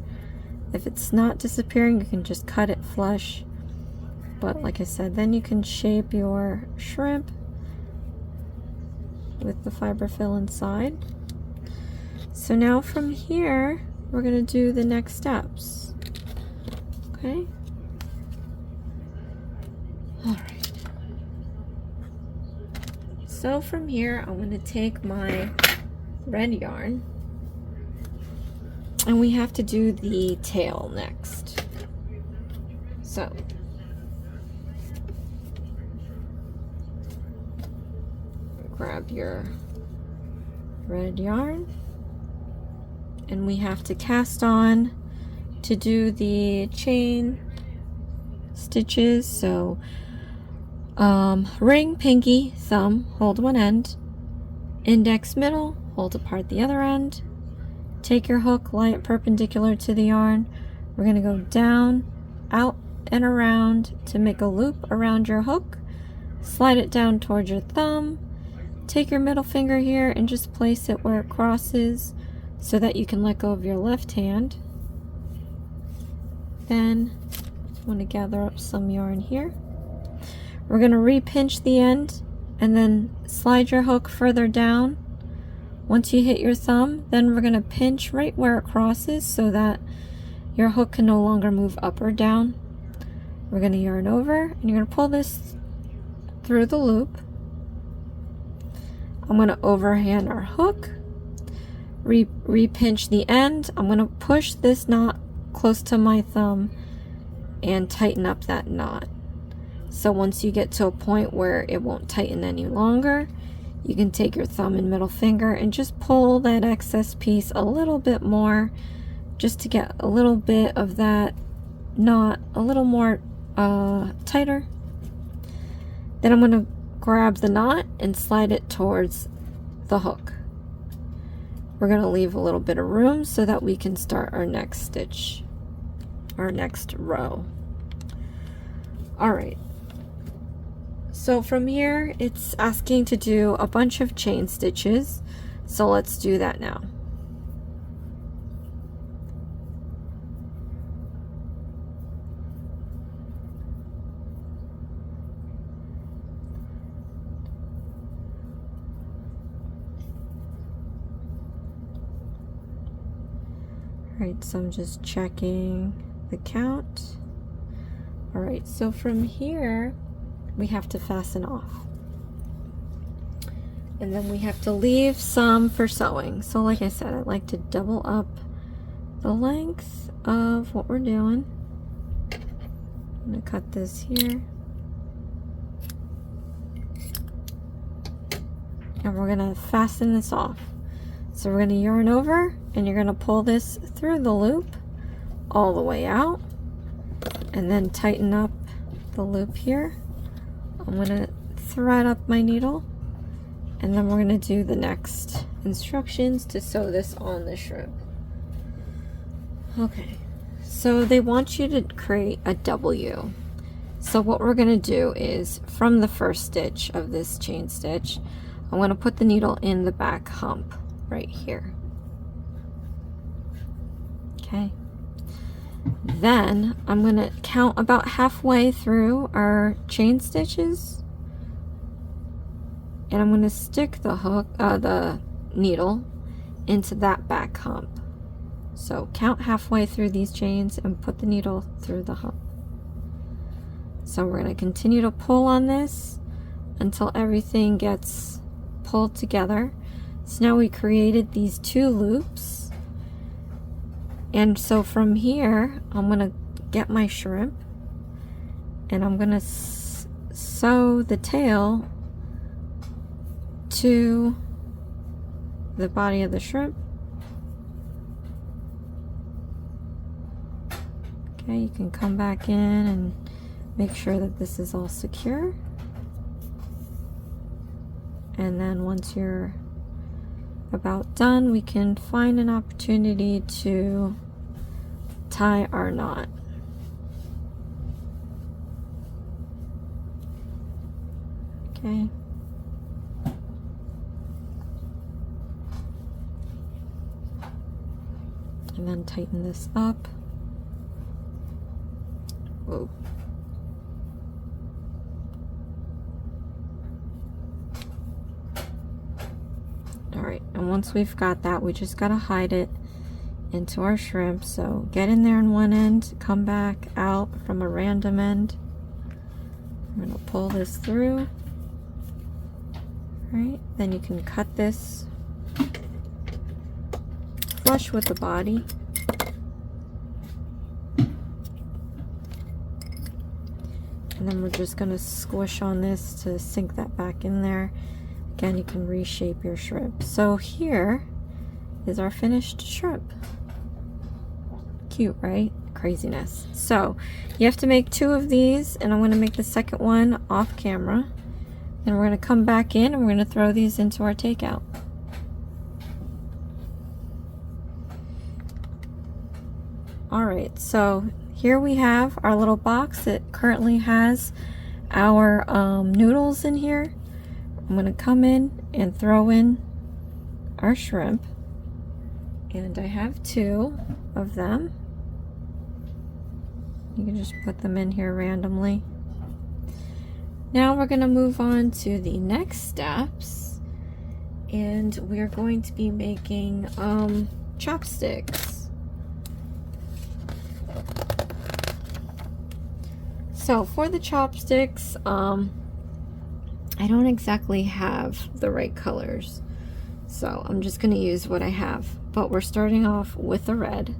If it's not disappearing, you can just cut it flush. But like I said, then you can shape your shrimp with the fiberfill inside. So now from here, we're going to do the next steps. Okay? Alright. So from here, I'm going to take my red yarn, and we have to do the tail next. So grab your red yarn and we have to cast on to do the chain stitches. So ring, pinky, thumb, hold one end, index, middle, hold apart the other end, take your hook, lie it perpendicular to the yarn. We're going to go down, out, and around to make a loop around your hook. Slide it down towards your thumb. Take your middle finger here and just place it where it crosses so that you can let go of your left hand. Then I'm going to gather up some yarn here. We're going to re-pinch the end and then slide your hook further down. Once you hit your thumb, then we're going to pinch right where it crosses so that your hook can no longer move up or down. We're going to yarn over and you're going to pull this through the loop. I'm going to overhand our hook, re-pinch the end. I'm going to push this knot close to my thumb and tighten up that knot. So once you get to a point where it won't tighten any longer, you can take your thumb and middle finger and just pull that excess piece a little bit more, just to get a little bit of that knot a little more tighter. Then I'm going to grab the knot and slide it towards the hook. We're going to leave a little bit of room so that we can start our next stitch, our next row. Alright, so from here it's asking to do a bunch of chain stitches, so let's do that now. Alright, so I'm just checking the count. Alright, so from here we have to fasten off. And then we have to leave some for sewing. So like I said, I like to double up the length of what we're doing. I'm going to cut this here. And we're going to fasten this off. So we're going to yarn over and you're going to pull this through the loop all the way out and then tighten up the loop here. I'm going to thread up my needle and then we're going to do the next instructions to sew this on the shrimp. Okay, so they want you to create a W. So what we're going to do is from the first stitch of this chain stitch, I'm going to put the needle in the back hump right here. Okay, then I'm going to count about halfway through our chain stitches and I'm going to stick the hook, the needle into that back hump. So count halfway through these chains and put the needle through the hump. So we're going to continue to pull on this until everything gets pulled together. So now we created these two loops, and so from here I'm going to get my shrimp and I'm going to sew the tail to the body of the shrimp. Okay, you can come back in and make sure that this is all secure, and then once you're about done, we can find an opportunity to tie our knot. Okay. And then tighten this up. Whoa. Alright, and once we've got that, we just gotta hide it into our shrimp. So get in there on one end, come back out from a random end. I'm gonna pull this through. Alright, then you can cut this flush with the body. And then we're just gonna squish on this to sink that back in there. Again, you can reshape your shrimp. So here is our finished shrimp. Cute, right? Craziness. So you have to make 2 of these, and I'm going to make the second one off camera. And we're going to come back in and we're going to throw these into our takeout. Alright, so here we have our little box that currently has our noodles in here. I'm going to come in and throw in our shrimp. And I have 2 of them. You can just put them in here randomly. Now we're going to move on to the next steps, and we're going to be making chopsticks. So for the chopsticks, I don't exactly have the right colors, so I'm just going to use what I have, but we're starting off with the red.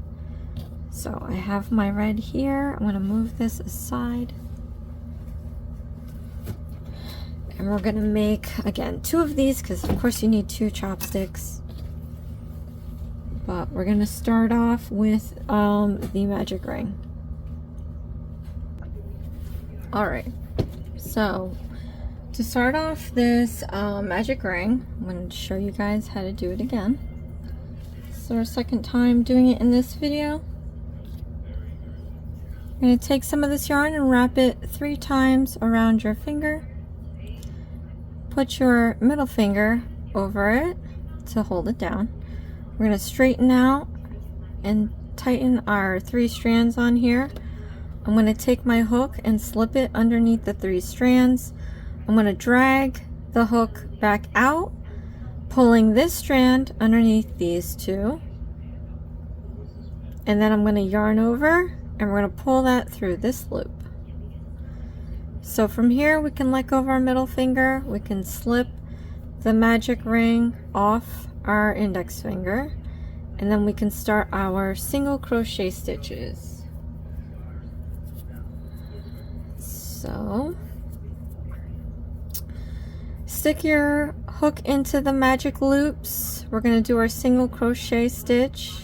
So I have my red here. I'm going to move this aside. And we're going to make, again, 2 of these because, of course, you need 2 chopsticks. But we're going to start off with the magic ring. Alright, so to start off this magic ring, I'm going to show you guys how to do it again. This is our second time doing it in this video. You're going to take some of this yarn and wrap it 3 times around your finger. Put your middle finger over it to hold it down. We're going to straighten out and tighten our 3 strands on here. I'm going to take my hook and slip it underneath the 3 strands. I'm going to drag the hook back out, pulling this strand underneath these 2. And then I'm going to yarn over and we're going to pull that through this loop. So from here we can let go of our middle finger, we can slip the magic ring off our index finger, and then we can start our single crochet stitches. So stick your hook into the magic loops. We're going to do our single crochet stitch.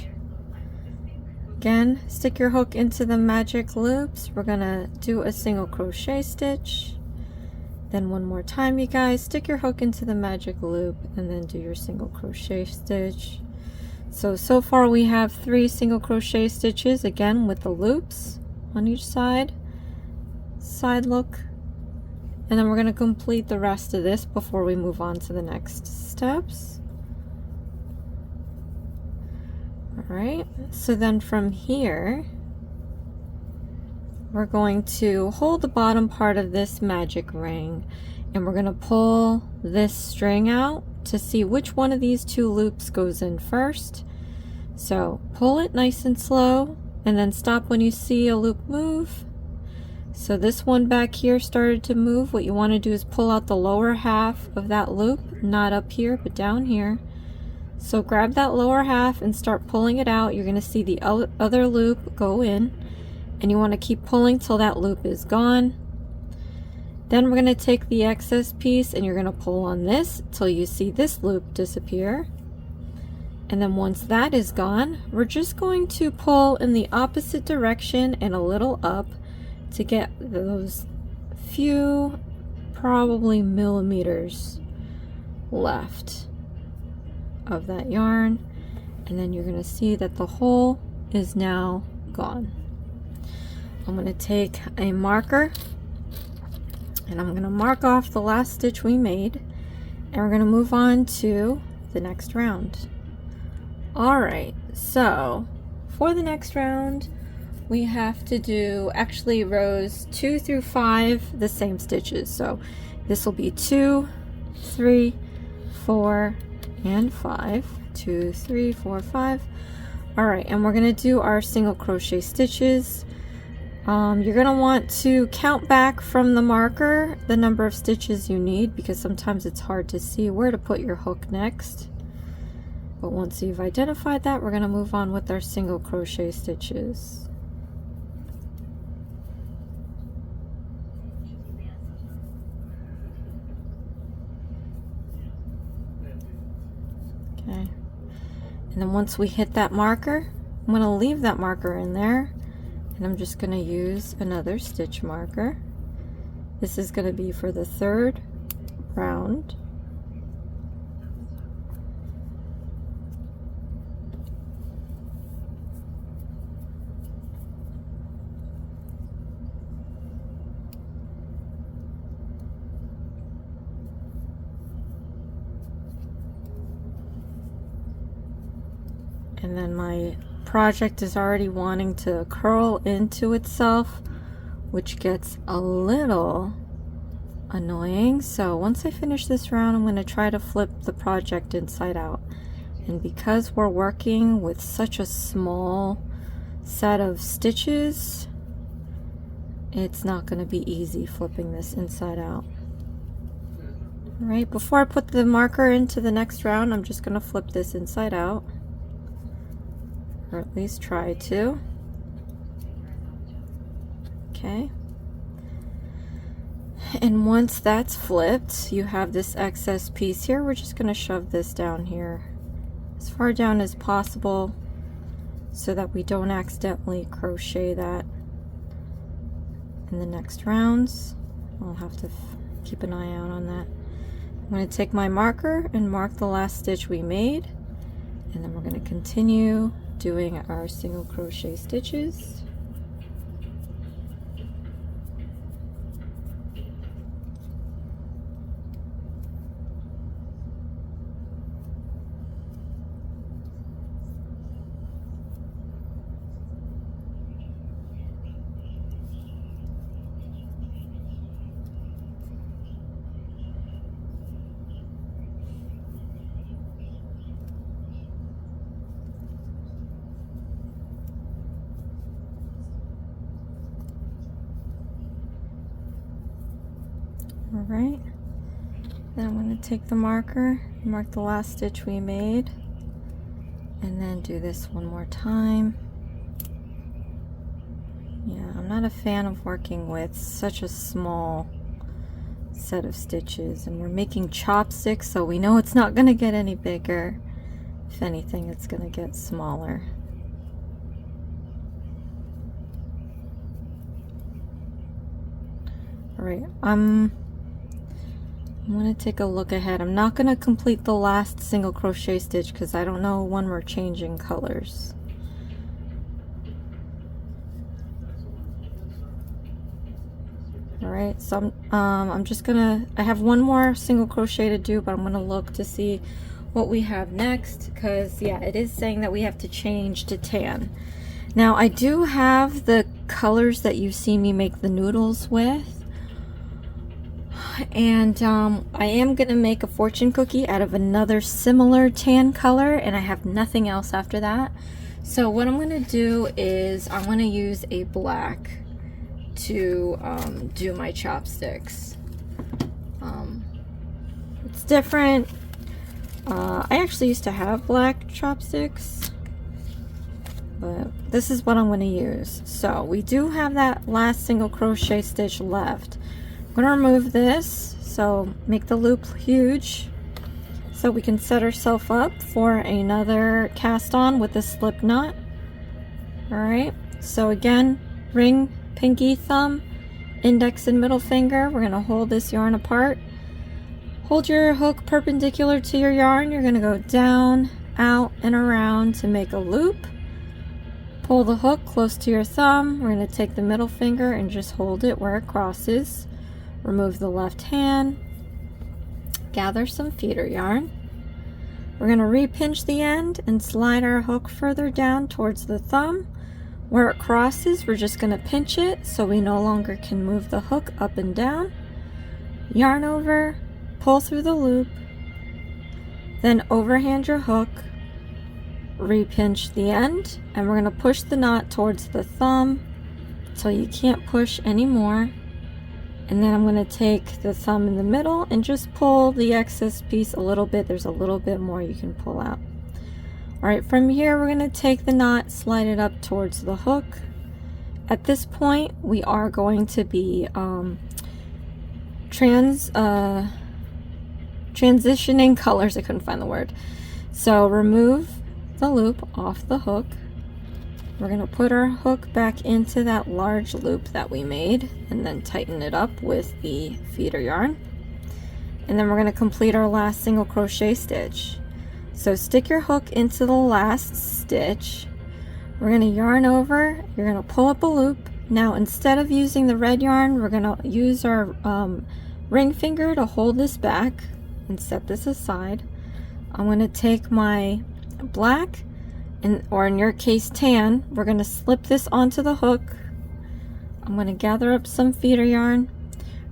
Again, stick your hook into the magic loops. We're gonna do a single crochet stitch. Then one more time, you guys, stick your hook into the magic loop and then do your single crochet stitch. So far we have 3 single crochet stitches, again with the loops on each side. Side look. And then we're gonna complete the rest of this before we move on to the next steps. Alright, so then from here, we're going to hold the bottom part of this magic ring and we're going to pull this string out to see which one of these 2 loops goes in first. So pull it nice and slow and then stop when you see a loop move. So this one back here started to move. What you want to do is pull out the lower half of that loop, not up here but down here. So grab that lower half and start pulling it out. You're going to see the other loop go in, and you want to keep pulling till that loop is gone. Then we're going to take the excess piece and you're going to pull on this till you see this loop disappear. And then once that is gone, we're just going to pull in the opposite direction and a little up to get those few, probably millimeters left of that yarn, and then you're going to see that the hole is now gone. I'm going to take a marker and I'm going to mark off the last stitch we made, and we're going to move on to the next round. Alright, so for the next round we have to do actually rows 2 through 5 the same stitches. So this will be 2, 3, 4 and 5. 2, 3, 4, 5. Alright, and we're going to do our single crochet stitches. You're going to want to count back from the marker the number of stitches you need, because sometimes it's hard to see where to put your hook next. But once you've identified that, we're going to move on with our single crochet stitches. Okay. And then once we hit that marker, I'm going to leave that marker in there, and I'm just going to use another stitch marker. This is going to be for the third round. And then my project is already wanting to curl into itself, which gets a little annoying. So once I finish this round, I'm going to try to flip the project inside out. And because we're working with such a small set of stitches, it's not going to be easy flipping this inside out. All right, before I put the marker into the next round, I'm just going to flip this inside out. Or at least try to. Okay. And once that's flipped, you have this excess piece here. We're just going to shove this down here as far down as possible so that we don't accidentally crochet that in the next rounds. I'll have to keep an eye out on that. I'm going to take my marker and mark the last stitch we made, and then we're going to continue doing our single crochet stitches. Alright, then I'm going to take the marker, mark the last stitch we made, and then do this one more time. Yeah, I'm not a fan of working with such a small set of stitches, and we're making chopsticks, so we know it's not going to get any bigger. If anything, it's going to get smaller. Alright, I'm going to take a look ahead. I'm not going to complete the last single crochet stitch because I don't know when we're changing colors. Alright, so I'm just gonna, I have one more single crochet to do, but I'm gonna look to see what we have next, because yeah, it is saying that we have to change to tan. Now I do have the colors that you've seen me make the noodles with, and I am gonna make a fortune cookie out of another similar tan color, and I have nothing else after that. So what I'm gonna do is I'm gonna use a black to do my chopsticks. It's different. I actually used to have black chopsticks, but this is what I'm going to use. So we do have that last single crochet stitch left. I'm going to remove this, so make the loop huge so we can set ourselves up for another cast on with a slip knot. Alright, so again, ring, pinky, thumb, index and middle finger. We're going to hold this yarn apart. Hold your hook perpendicular to your yarn. You're going to go down, out, and around to make a loop. Pull the hook close to your thumb. We're going to take the middle finger and just hold it where it crosses. Remove the left hand. Gather some feeder yarn. We're going to repinch the end and slide our hook further down towards the thumb. Where it crosses, we're just going to pinch it so we no longer can move the hook up and down. Yarn over, pull through the loop, then overhand your hook, repinch the end, and we're going to push the knot towards the thumb until you can't push anymore. And then I'm going to take the thumb in the middle and just pull the excess piece a little bit. There's a little bit more you can pull out. Alright, from here we're going to take the knot, slide it up towards the hook. At this point we are going to be transitioning colors. I couldn't find the word. So remove the loop off the hook. We're going to put our hook back into that large loop that we made and then tighten it up with the feeder yarn. And then we're going to complete our last single crochet stitch. So stick your hook into the last stitch. We're going to yarn over, you're going to pull up a loop. Now instead of using the red yarn, we're going to use our ring finger to hold this back and set this aside. I'm going to take my black, or in your case tan, we're going to slip this onto the hook. I'm going to gather up some feeder yarn.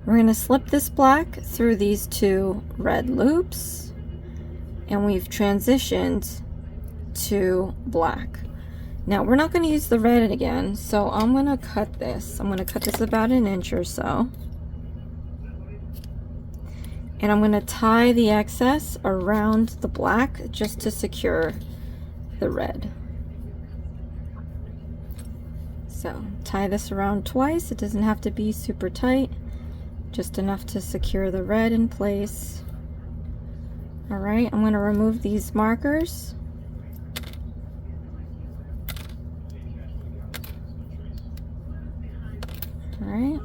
We're going to slip this black through these two red loops, and we've transitioned to black. Now we're not going to use the red again, so I'm going to cut this. I'm going to cut this about 1 inch or so. And I'm going to tie the excess around the black just to secure the red. So tie this around twice. It doesn't have to be super tight, just enough to secure the red in place. All right, I'm going to remove these markers. All right,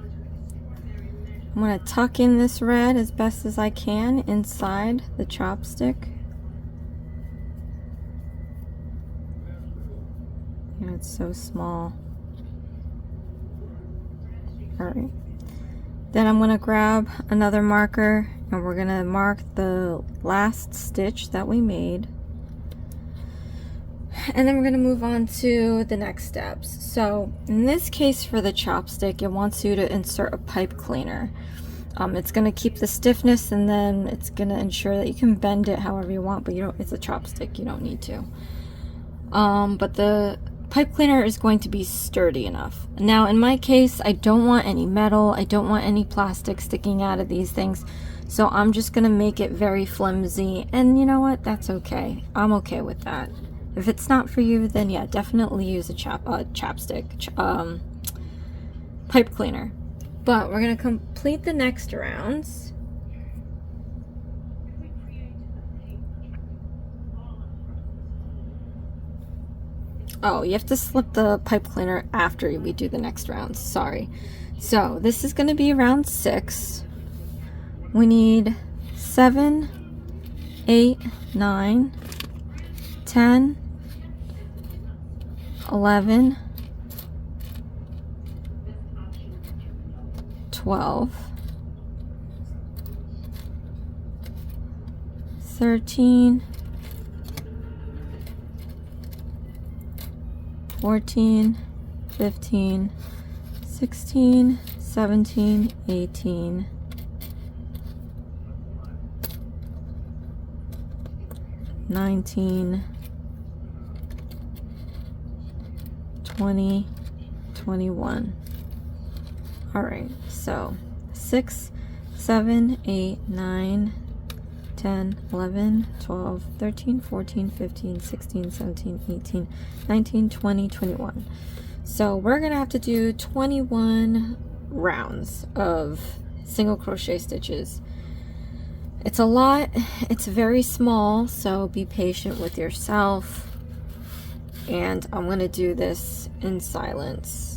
I'm going to tuck in this red as best as I can inside the chopstick. And it's so small. All right. Then I'm going to grab another marker and we're going to mark the last stitch that we made. And then we're going to move on to the next steps. So in this case for the chopstick, it wants you to insert a pipe cleaner. It's going to keep the stiffness, and then it's going to ensure that you can bend it however you want, but you don't, it's a chopstick, you don't need to. But the pipe cleaner is going to be sturdy enough. Now in my case, I don't want any metal, I don't want any plastic sticking out of these things, so I'm just gonna make it very flimsy, and you know what, that's okay. I'm okay with that. If it's not for you, then yeah, definitely use a pipe cleaner. But we're gonna complete the next rounds. Oh, you have to slip the pipe cleaner after we do the next round. Sorry. So this is going to be round 6. We need 7, 8, 9, 10, 11, 12, 13, 14, 15, 16, 17, 18, 19, 20, 21. All right, so 6, 7, 8, 9, 10, 11, 12, 13, 14, 15, 16, 17, 18, 19, 20, 21. So we're gonna have to do 21 rounds of single crochet stitches. It's a lot, it's very small, so be patient with yourself. And I'm gonna do this in silence.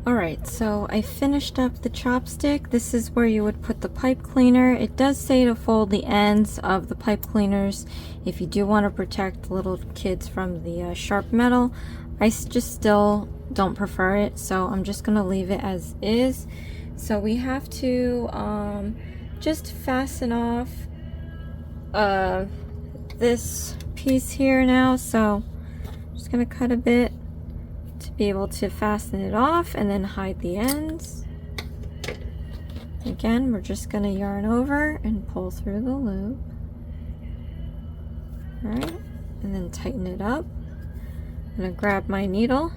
Alright, so I finished up the chopstick. This is where you would put the pipe cleaner. It does say to fold the ends of the pipe cleaners if you do want to protect little kids from the sharp metal. I just still don't prefer it, so I'm just going to leave it as is. So we have to just fasten off this piece here now. So I'm just going to cut a bit to be able to fasten it off and then hide the ends. Again, we're just going to yarn over and pull through the loop. Alright, and then tighten it up. I'm going to grab my needle.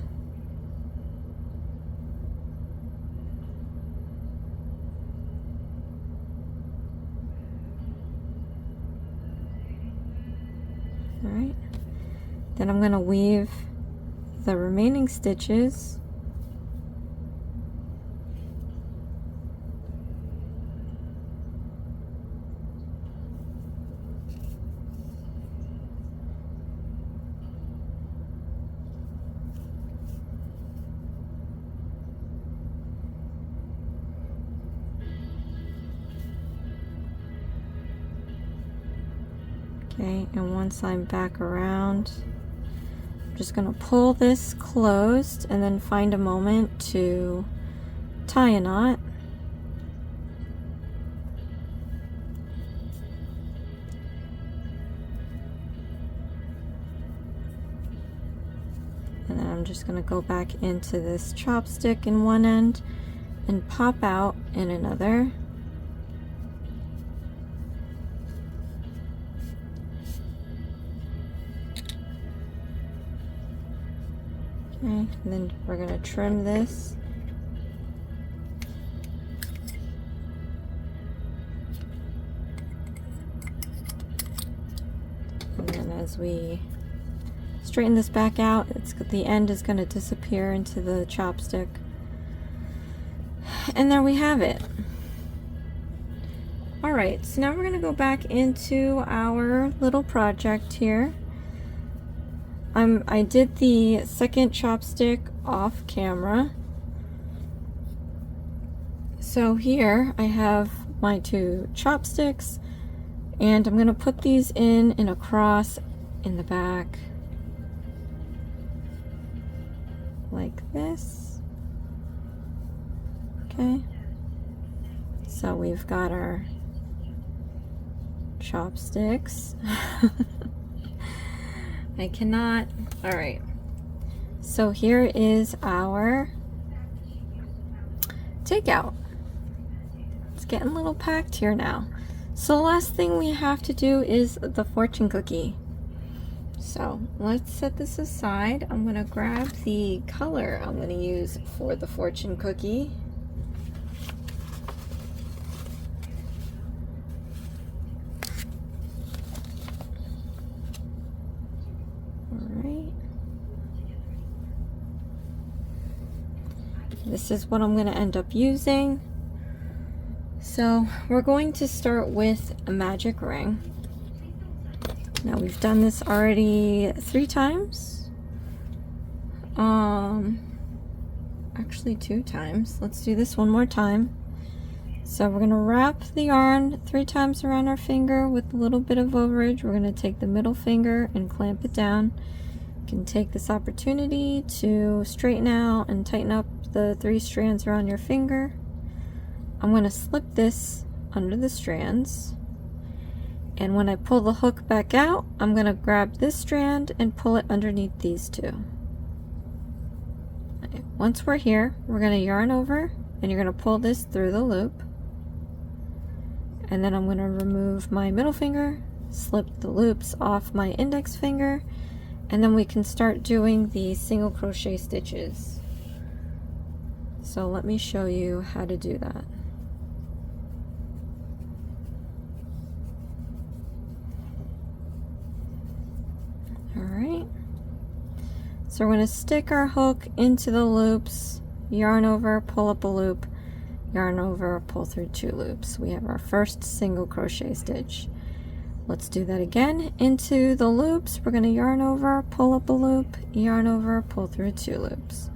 Alright, then I'm going to weave the remaining stitches. Okay, and once I'm back around, I'm just going to pull this closed and then find a moment to tie a knot. And then I'm just going to go back into this chopstick in one end and pop out in another. Okay, and then we're going to trim this. And then as we straighten this back out, the end is going to disappear into the chopstick. And there we have it. Alright, so now we're going to go back into our little project here. I did the second chopstick off camera. So here I have my two chopsticks, and I'm going to put these in a cross in the back like this. Okay, so we've got our chopsticks. I cannot. Alright, so here is our takeout. It's getting a little packed here now. So the last thing we have to do is the fortune cookie. So let's set this aside. I'm going to grab the color I'm going to use for the fortune cookie. This is what I'm going to end up using. So we're going to start with a magic ring. Now we've done this already 3 times. Actually 2 times. Let's do this one more time. So we're going to wrap the yarn 3 times around our finger with a little bit of overage. We're going to take the middle finger and clamp it down. You can take this opportunity to straighten out and tighten up the 3 strands around your finger. I'm going to slip this under the strands, and when I pull the hook back out, I'm going to grab this strand and pull it underneath these 2. Okay. Once we're here, we're going to yarn over, and you're going to pull this through the loop, and then I'm going to remove my middle finger, slip the loops off my index finger, and then we can start doing the single crochet stitches. So let me show you how to do that. Alright, so we're going to stick our hook into the loops, yarn over, pull up a loop, yarn over, pull through 2 loops. We have our first single crochet stitch. Let's do that again. Into the loops, we're going to yarn over, pull up a loop, yarn over, pull through 2 loops.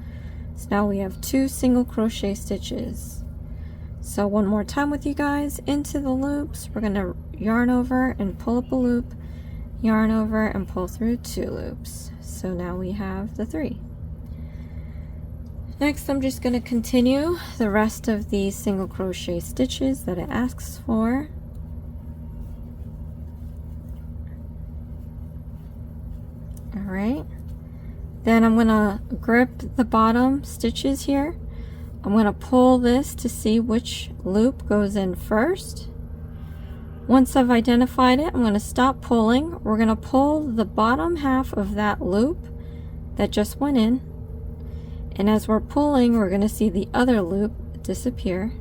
So now we have 2 single crochet stitches. So one more time with you guys, into the loops, we're going to yarn over and pull up a loop, yarn over and pull through 2 loops. So now we have the 3. Next, I'm just going to continue the rest of the single crochet stitches that it asks for. Alright, then I'm going to grip the bottom stitches here. I'm going to pull this to see which loop goes in first. Once I've identified it, I'm going to stop pulling. We're going to pull the bottom half of that loop that just went in. And as we're pulling, we're going to see the other loop disappear.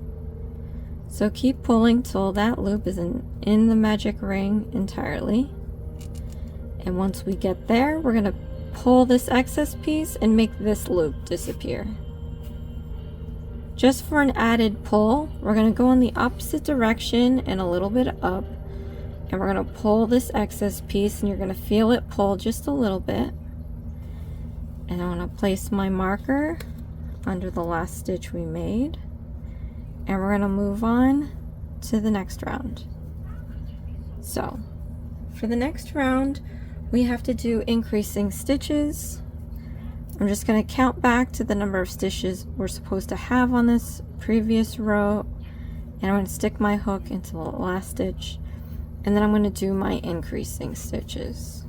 So keep pulling till that loop is in the magic ring entirely. And once we get there, we're going to pull this excess piece and make this loop disappear. Just for an added pull, we're going to go in the opposite direction and a little bit up. And we're going to pull this excess piece, and you're going to feel it pull just a little bit. And I'm going to place my marker under the last stitch we made, and we're going to move on to the next round. So for the next round, we have to do increasing stitches. I'm just going to count back to the number of stitches we're supposed to have on this previous row, and I'm going to stick my hook into the last stitch, and then I'm going to do my increasing stitches.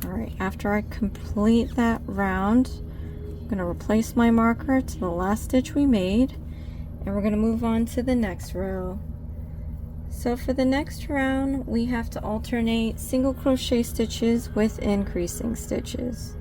Alright, after I complete that round, I'm going to replace my marker to the last stitch we made, and we're going to move on to the next row. So for the next round, we have to alternate single crochet stitches with increasing stitches.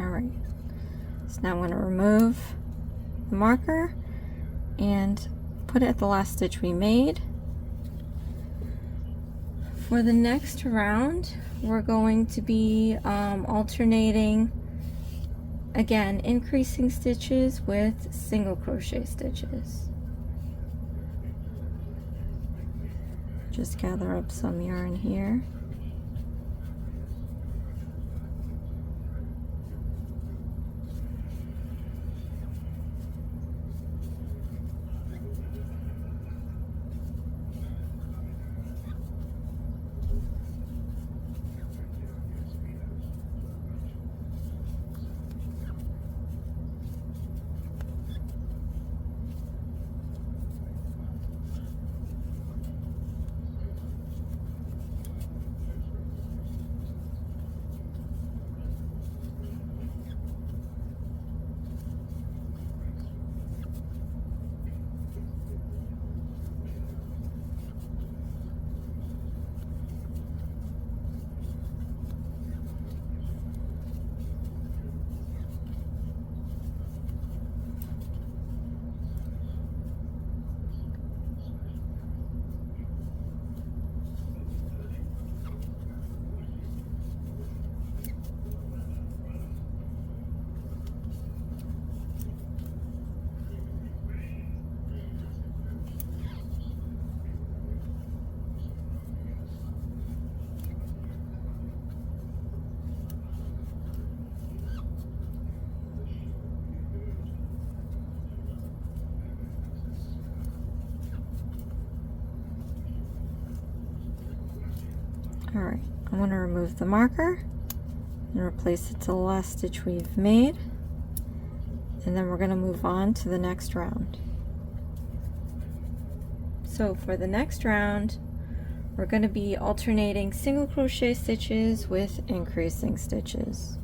Alright, so now I'm going to remove the marker and put it at the last stitch we made. For the next round, we're going to be alternating, again, increasing stitches with single crochet stitches. Just gather up some yarn here. I'm going to remove the marker and replace it to the last stitch we've made, and then we're going to move on to the next round. So for the next round, we're going to be alternating single crochet stitches with increasing stitches.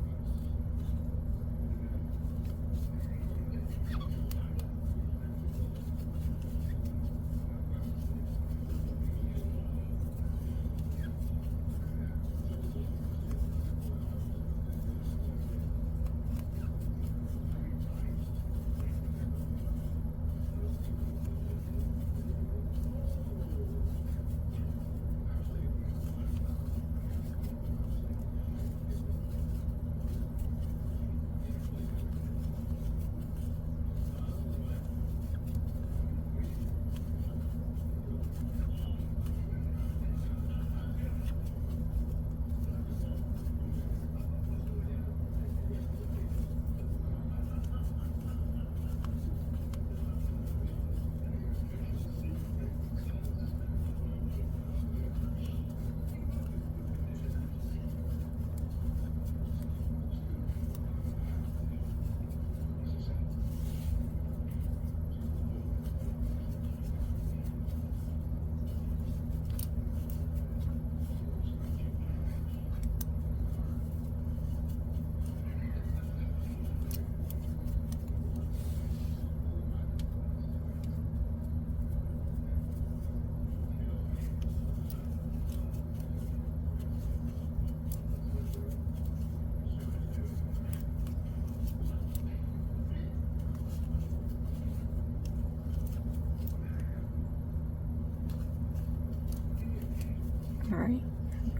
Alright,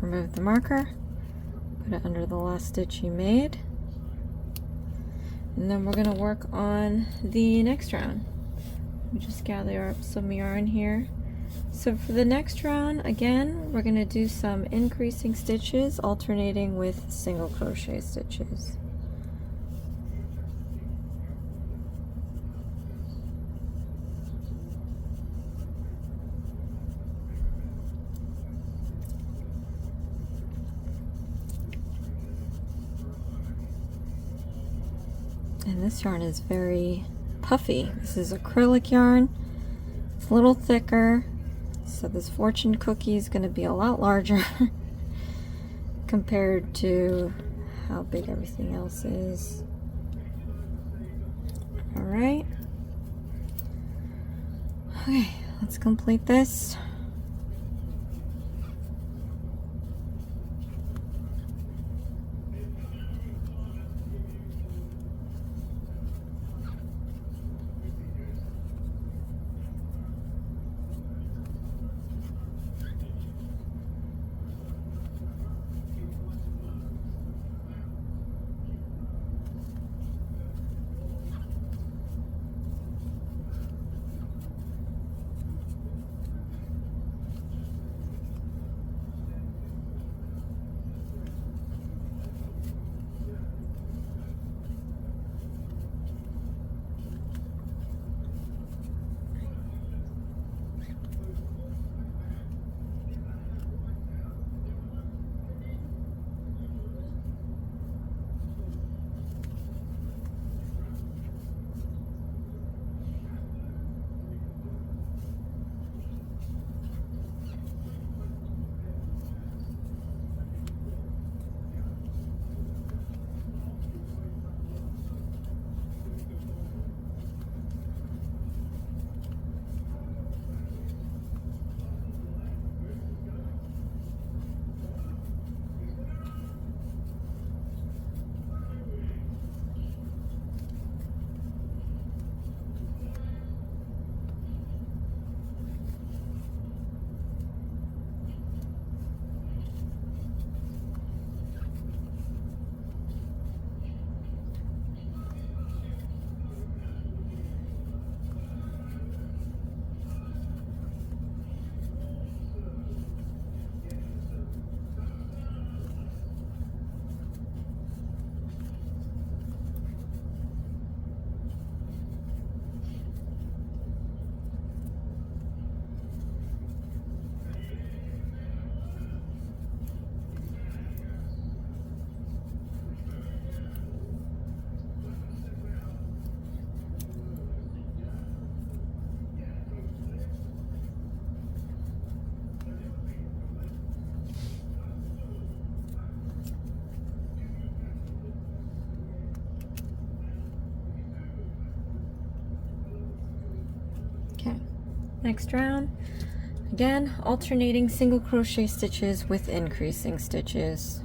remove the marker, put it under the last stitch you made, and then we're going to work on the next round. Let me just gather up some yarn here. So for the next round, again, we're going to do some increasing stitches alternating with single crochet stitches. And this yarn is very puffy. This is acrylic yarn. It's a little thicker. So this fortune cookie is going to be a lot larger compared to how big everything else is. Alright. Okay, let's complete this. Next round, again, alternating single crochet stitches with increasing stitches.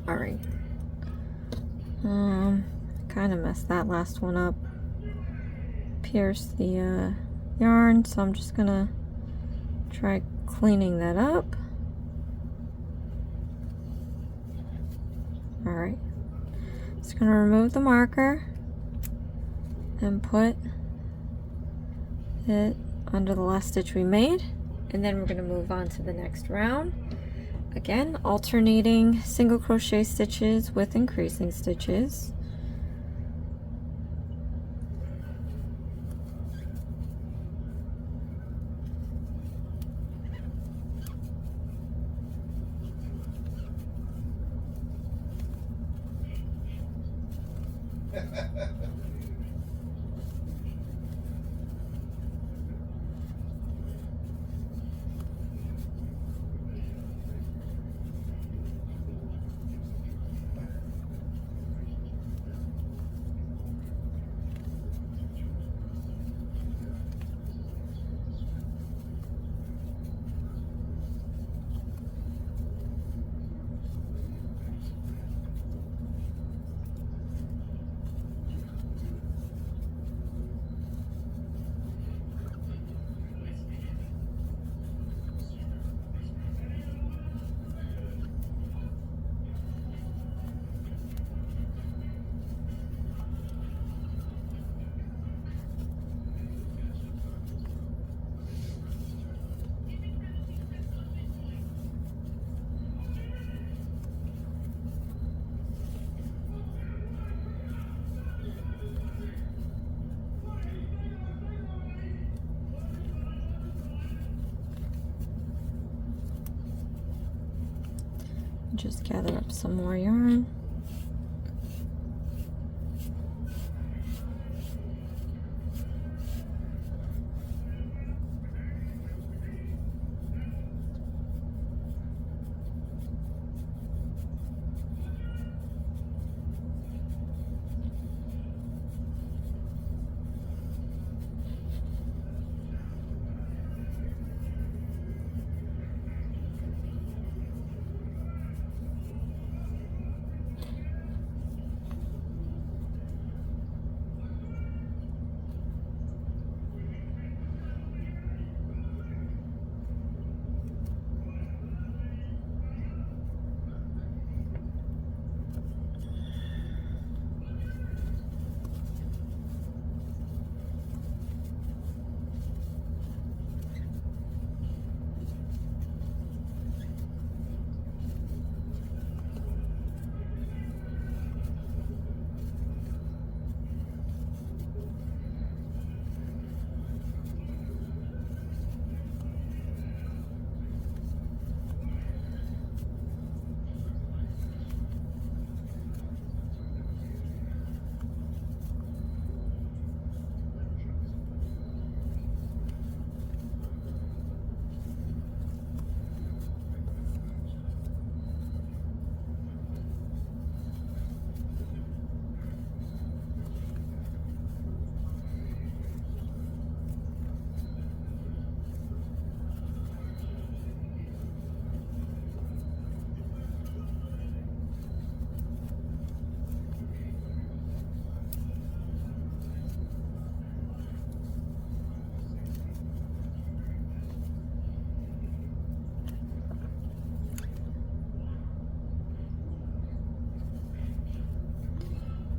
Alright. Kind of messed that last one up. Pierced the yarn, so I'm just gonna try cleaning that up. Alright. Just gonna remove the marker and put it under the last stitch we made, and then we're gonna move on to the next round. Again, alternating single crochet stitches with increasing stitches. Just gather up some more yarn.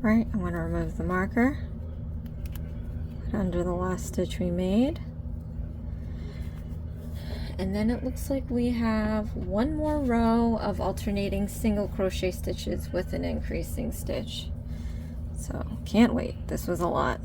Right, I'm going to remove the marker, put under the last stitch we made, and then it looks like we have one more row of alternating single crochet stitches with an increasing stitch. So can't wait, this was a lot.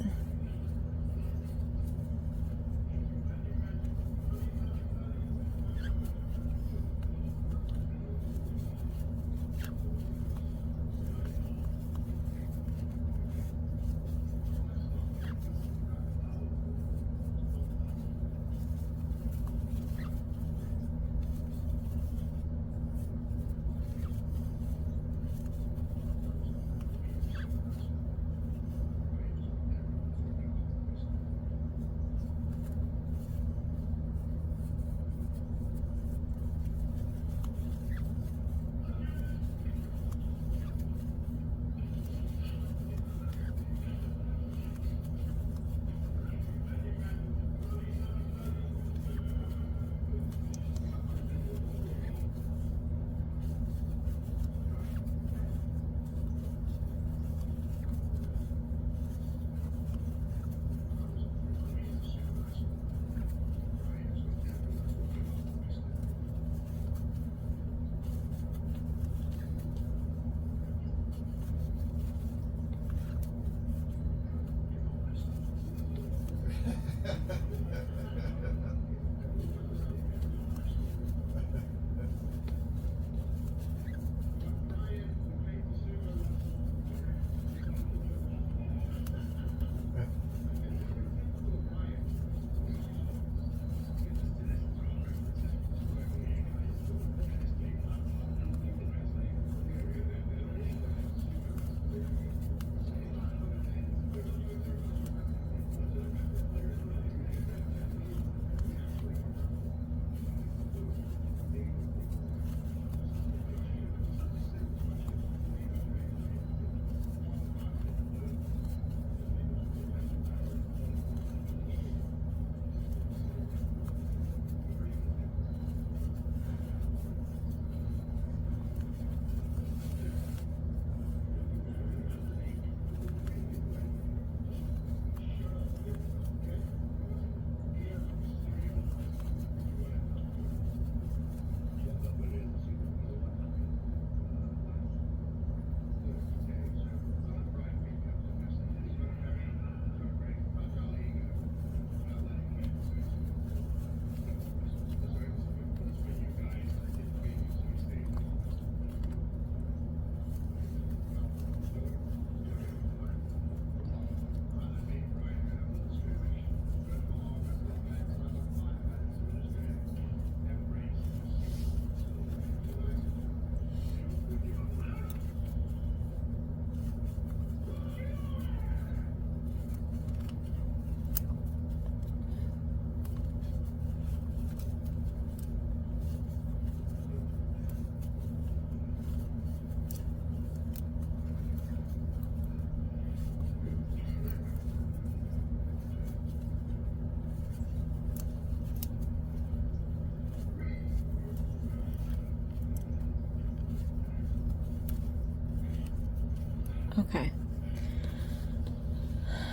Okay.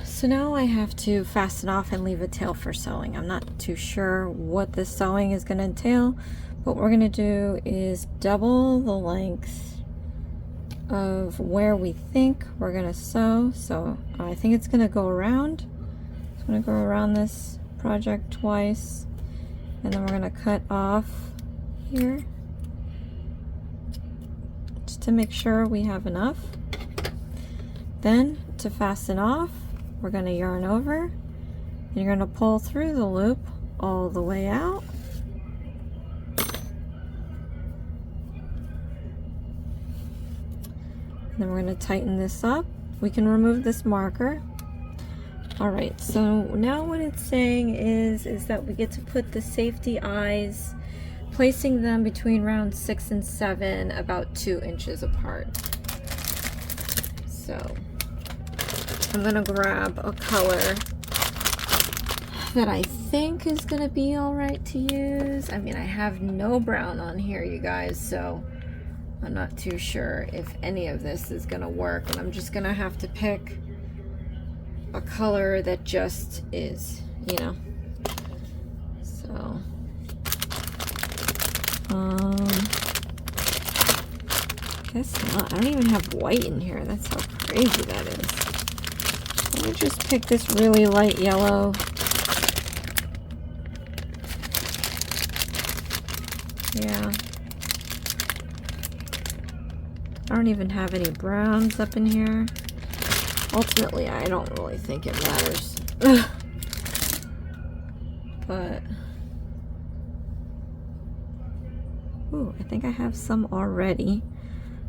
So now I have to fasten off and leave a tail for sewing. I'm not too sure what this sewing is going to entail. What we're going to do is double the length of where we think we're going to sew. So I think it's going to go around. It's going to go around this project twice. And then we're going to cut off here just to make sure we have enough. Then to fasten off, we're going to yarn over, and you're going to pull through the loop all the way out. And then we're going to tighten this up. We can remove this marker. Alright, so now what it's saying is that we get to put the safety eyes, placing them between round 6 and 7, about 2 inches apart. So I'm gonna grab a color that I think is gonna be all right to use. I mean, I have no brown on here, you guys, so I'm not too sure if any of this is gonna work, and I'm just gonna have to pick a color that just is, you know. So, guess not. I don't even have white in here. That's how crazy that is. Let me just pick this really light yellow. Yeah. I don't even have any browns up in here. Ultimately, I don't really think it matters. But, ooh, I think I have some already.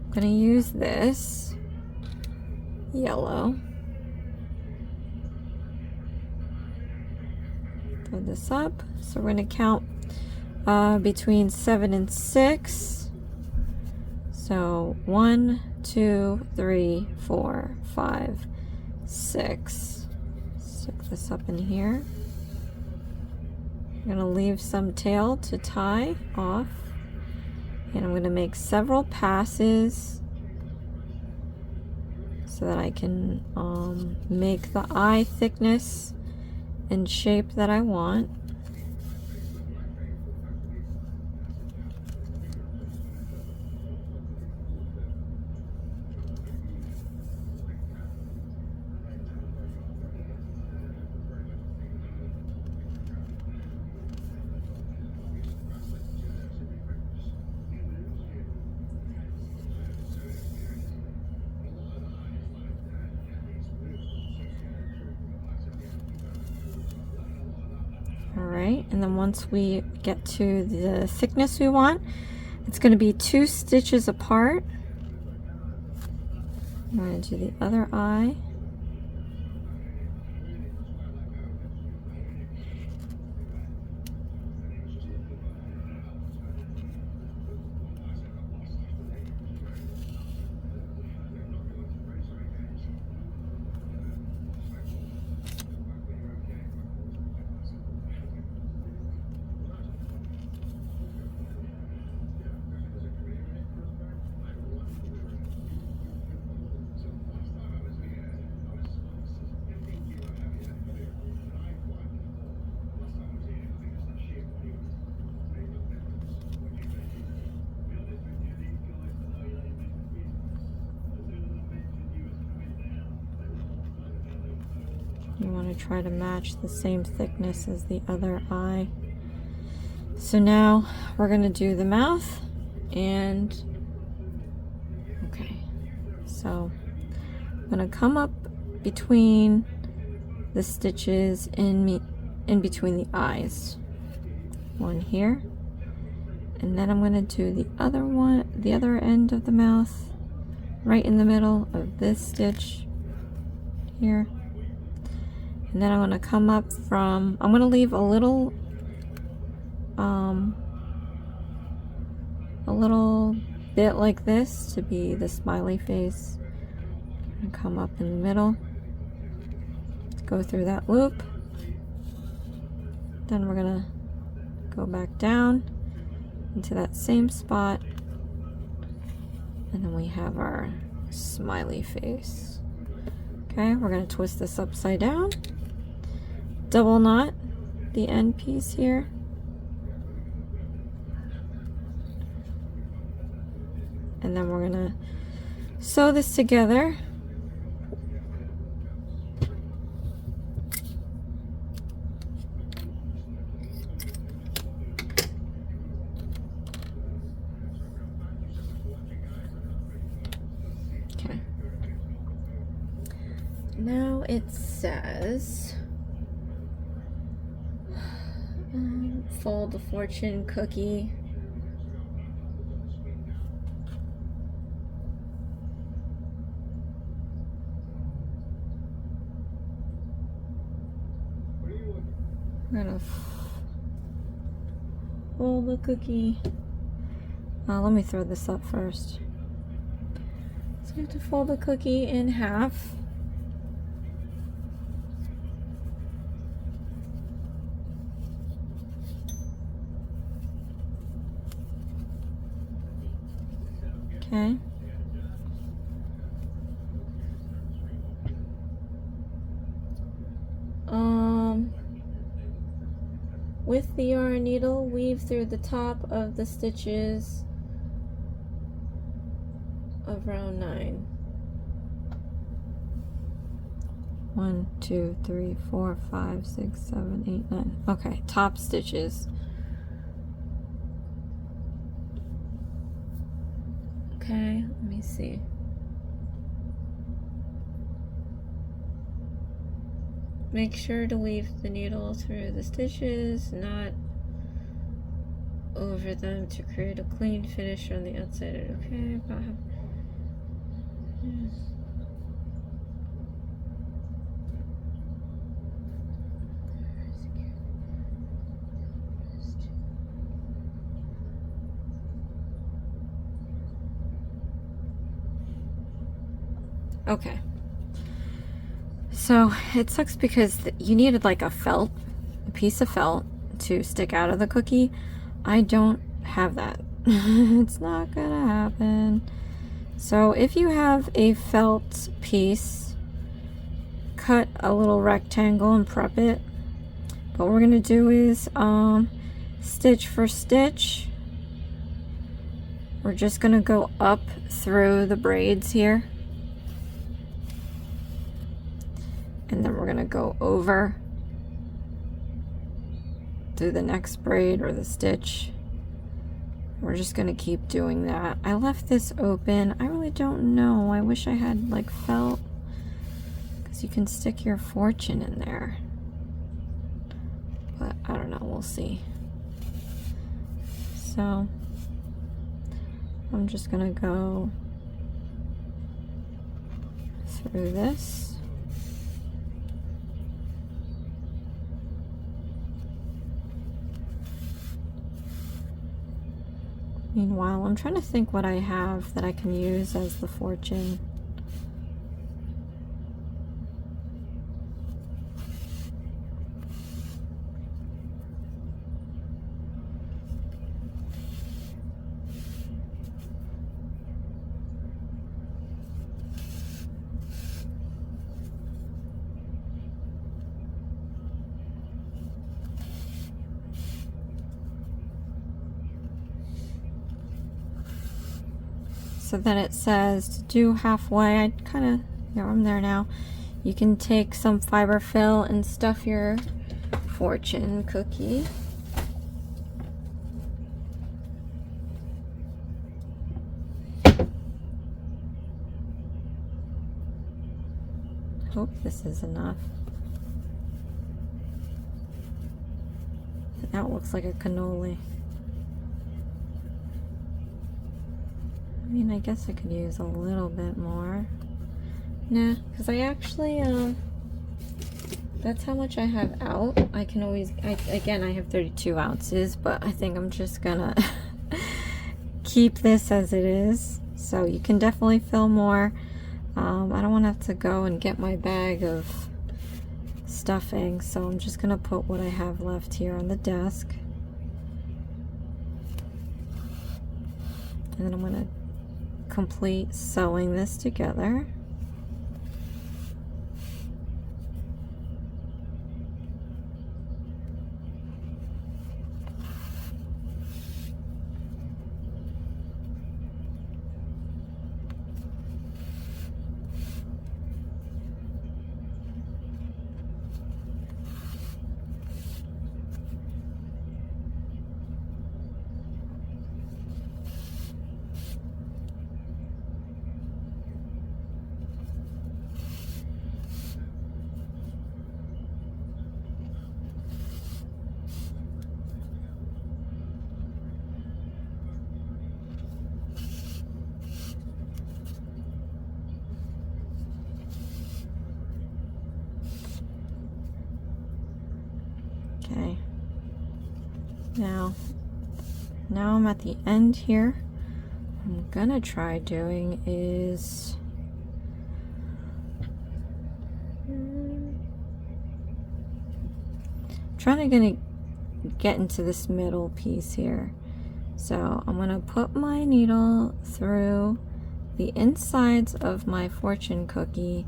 I'm gonna use this yellow. Throw this up. So we're gonna count between 7 and 6. So 1, 2, 3, 4, 5, 6. Stick this up in here. I'm gonna leave some tail to tie off, and I'm gonna make several passes so that I can make the eye thickness and shape that I want. Alright, and then once we get to the thickness we want, it's going to be 2 stitches apart. I'm going to do the other eye. You want to try to match the same thickness as the other eye. So now we're going to do the mouth, and okay, so I'm going to come up between the stitches in between the eyes. One here, and then I'm going to do the other one, the other end of the mouth, right in the middle of this stitch here. And then I'm going to come up from, I'm going to leave a little bit like this to be the smiley face, and come up in the middle, go through that loop, then we're going to go back down into that same spot, and then we have our smiley face. Okay, we're going to twist this upside down, double knot the end piece here, and then we're going to sew this together. Okay. Now it says fold the fortune cookie. We're gonna fold the cookie. Let me throw this up first. So you have to fold the cookie in half. Okay. With the yarn needle, weave through the top of the stitches of round 9. 1, 2, 3, 4, 5, 6, 7, 8, 9. Okay, top stitches. Okay, let me see. Make sure to weave the needle through the stitches, not over them, to create a clean finish on the outside. Okay, about half. Okay. So it sucks because you needed like a piece of felt to stick out of the cookie. I don't have that. It's not gonna happen. So if you have a felt piece, cut a little rectangle and prep it. What we're gonna do is stitch for stitch, we're just gonna go up through the braids here. And then we're gonna go over through the next braid or the stitch. We're just gonna keep doing that. I left this open. I really don't know. I wish I had like felt, because you can stick your fortune in there. But I don't know, we'll see. So I'm just gonna go through this. Meanwhile, I'm trying to think what I have that I can use as the fortune. So then it says to do halfway. I kind of, yeah, I'm there now. You can take some fiber fill and stuff your fortune cookie. Hope this is enough. That looks like a cannoli. I mean, I guess I could use a little bit more. Nah, because I actually, that's how much I have out. I can always, again, I have 32 ounces, but I think I'm just gonna keep this as it is. So you can definitely fill more. I don't want to have to go and get my bag of stuffing, so I'm just gonna put what I have left here on the desk. And then I'm gonna complete sewing this together. Okay, now I'm at the end here. What I'm gonna try doing is trying to get into this middle piece here. So I'm gonna put my needle through the insides of my fortune cookie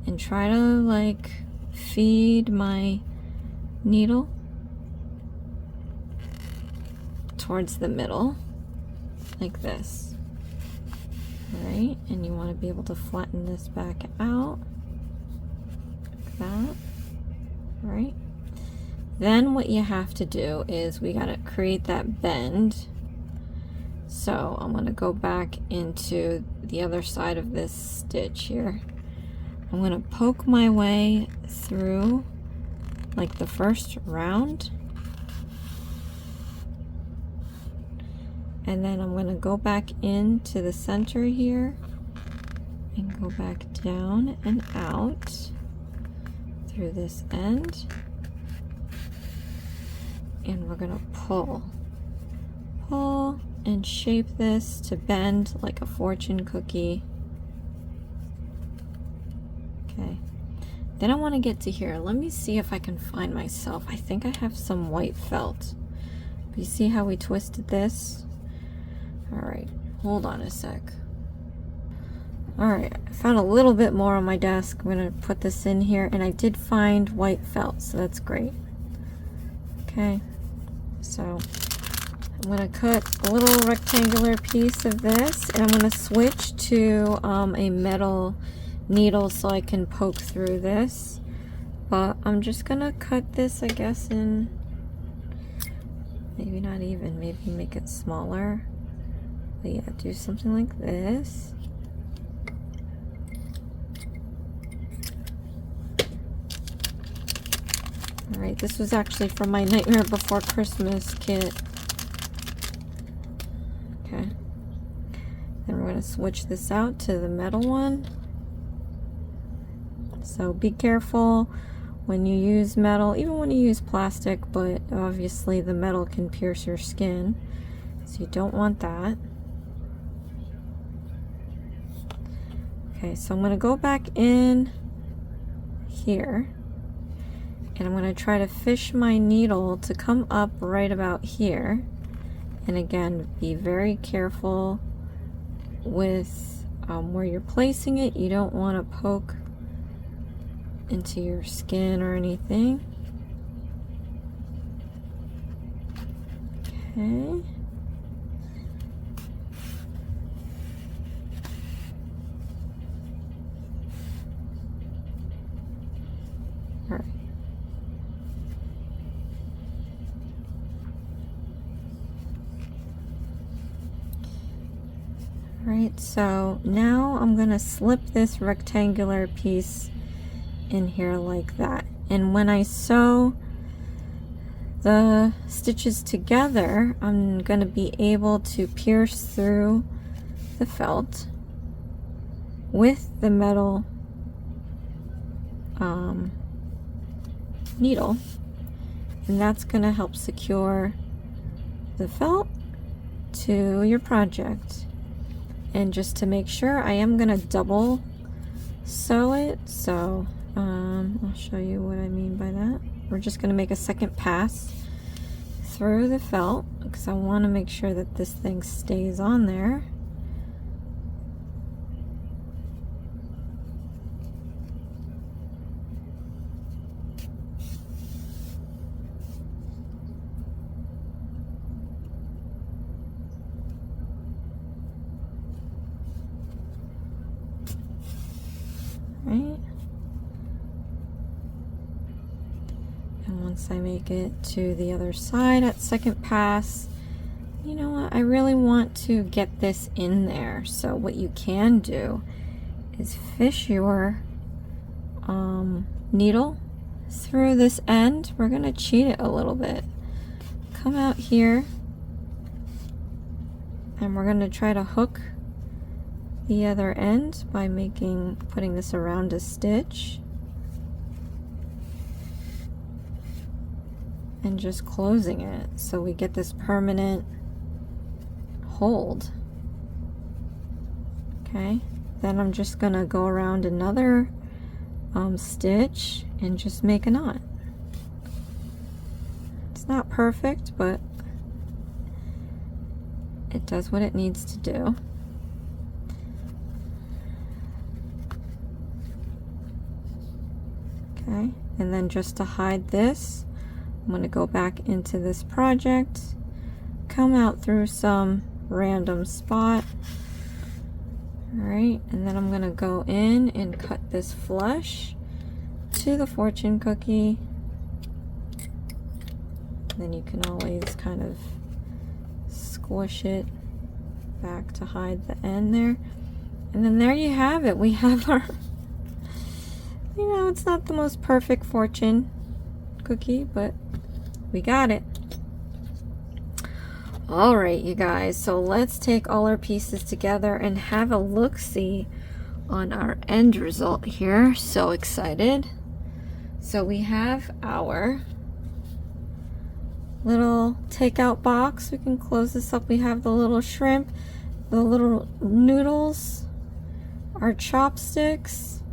and try to like feed my needle towards the middle like this. Alright, and you want to be able to flatten this back out like that. Alright, then what you have to do is we got to create that bend. So I'm going to go back into the other side of this stitch here. I'm going to poke my way through like the first round, and then I'm going to go back into the center here and go back down and out through this end, and we're going to pull and shape this to bend like a fortune cookie. Okay, then I want to get to here. Let me see if I can find myself. I think I have some white felt. But you see how we twisted this? Alright, hold on a sec. Alright, I found a little bit more on my desk. I'm going to put this in here, and I did find white felt, so that's great. Okay, so I'm going to cut a little rectangular piece of this, and I'm going to switch to a metal needle so I can poke through this. But I'm just going to cut this, I guess, in maybe not even, maybe make it smaller. But yeah, do something like this. Alright, this was actually from my Nightmare Before Christmas kit. Okay. Then we're going to switch this out to the metal one. So be careful when you use metal, even when you use plastic, but obviously the metal can pierce your skin, so you don't want that. Okay, so I'm going to go back in here, and I'm going to try to fish my needle to come up right about here. And again, be very careful with where you're placing it. You don't want to poke into your skin or anything. Okay. All right. Alright, so now I'm going to slip this rectangular piece in here like that. And when I sew the stitches together, I'm going to be able to pierce through the felt with the metal needle. And that's going to help secure the felt to your project. And just to make sure, I am going to double sew it, so I'll show you what I mean by that. We're just going to make a second pass through the felt because I want to make sure that this thing stays on there. Right, and once I make it to the other side at second pass, you know what, I really want to get this in there. So what you can do is fish your needle through this end. We're going to cheat it a little bit. Come out here, and we're going to try to hook the other end by putting this around a stitch and just closing it so we get this permanent hold. Okay, then I'm just gonna go around another stitch and just make a knot. It's not perfect, but it does what it needs to do. Okay, and then just to hide this, I'm going to go back into this project, come out through some random spot. Alright, and then I'm going to go in and cut this flush to the fortune cookie. Then you can always kind of squish it back to hide the end there. And then there you have it. We have our, you know, it's not the most perfect fortune cookie, but we got it. Alright, you guys, so let's take all our pieces together and have a look-see on our end result here. So excited. So we have our little takeout box. We can close this up. We have the little shrimp, the little noodles, our chopsticks,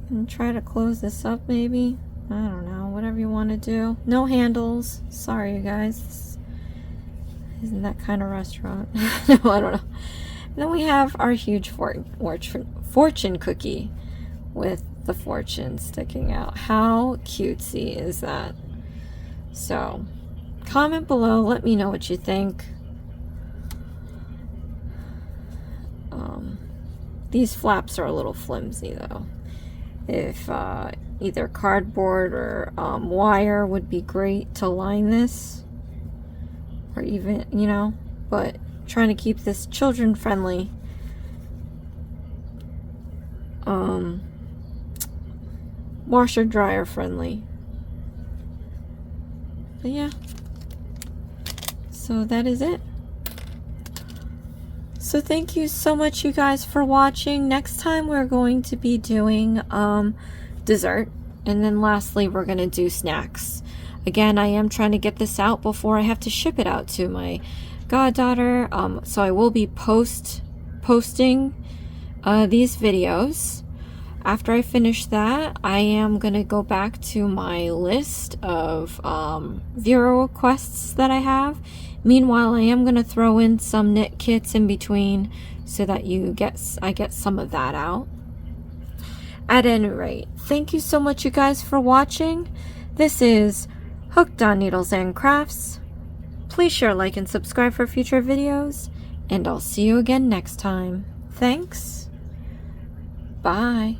and try to close this up maybe. I don't know, whatever you want to do. No handles. Sorry, you guys. Isn't that kind of restaurant? No, I don't know. And then we have our huge fortune cookie with the fortune sticking out. How cutesy is that? So, comment below. Let me know what you think. These flaps are a little flimsy though. If either cardboard or wire would be great to line this. Or even, you know, but trying to keep this children friendly. Washer dryer friendly. But yeah. So that is it. So thank you so much, you guys, for watching. Next time we're going to be doing dessert. And then lastly, we're going to do snacks. Again, I am trying to get this out before I have to ship it out to my goddaughter. So I will be posting these videos. After I finish that, I am going to go back to my list of viewer requests that I have. Meanwhile, I am going to throw in some knit kits in between so that I get some of that out. At any rate, thank you so much, you guys, for watching. This is Hooked on Needles and Crafts. Please share, like, and subscribe for future videos, and I'll see you again next time. Thanks. Bye.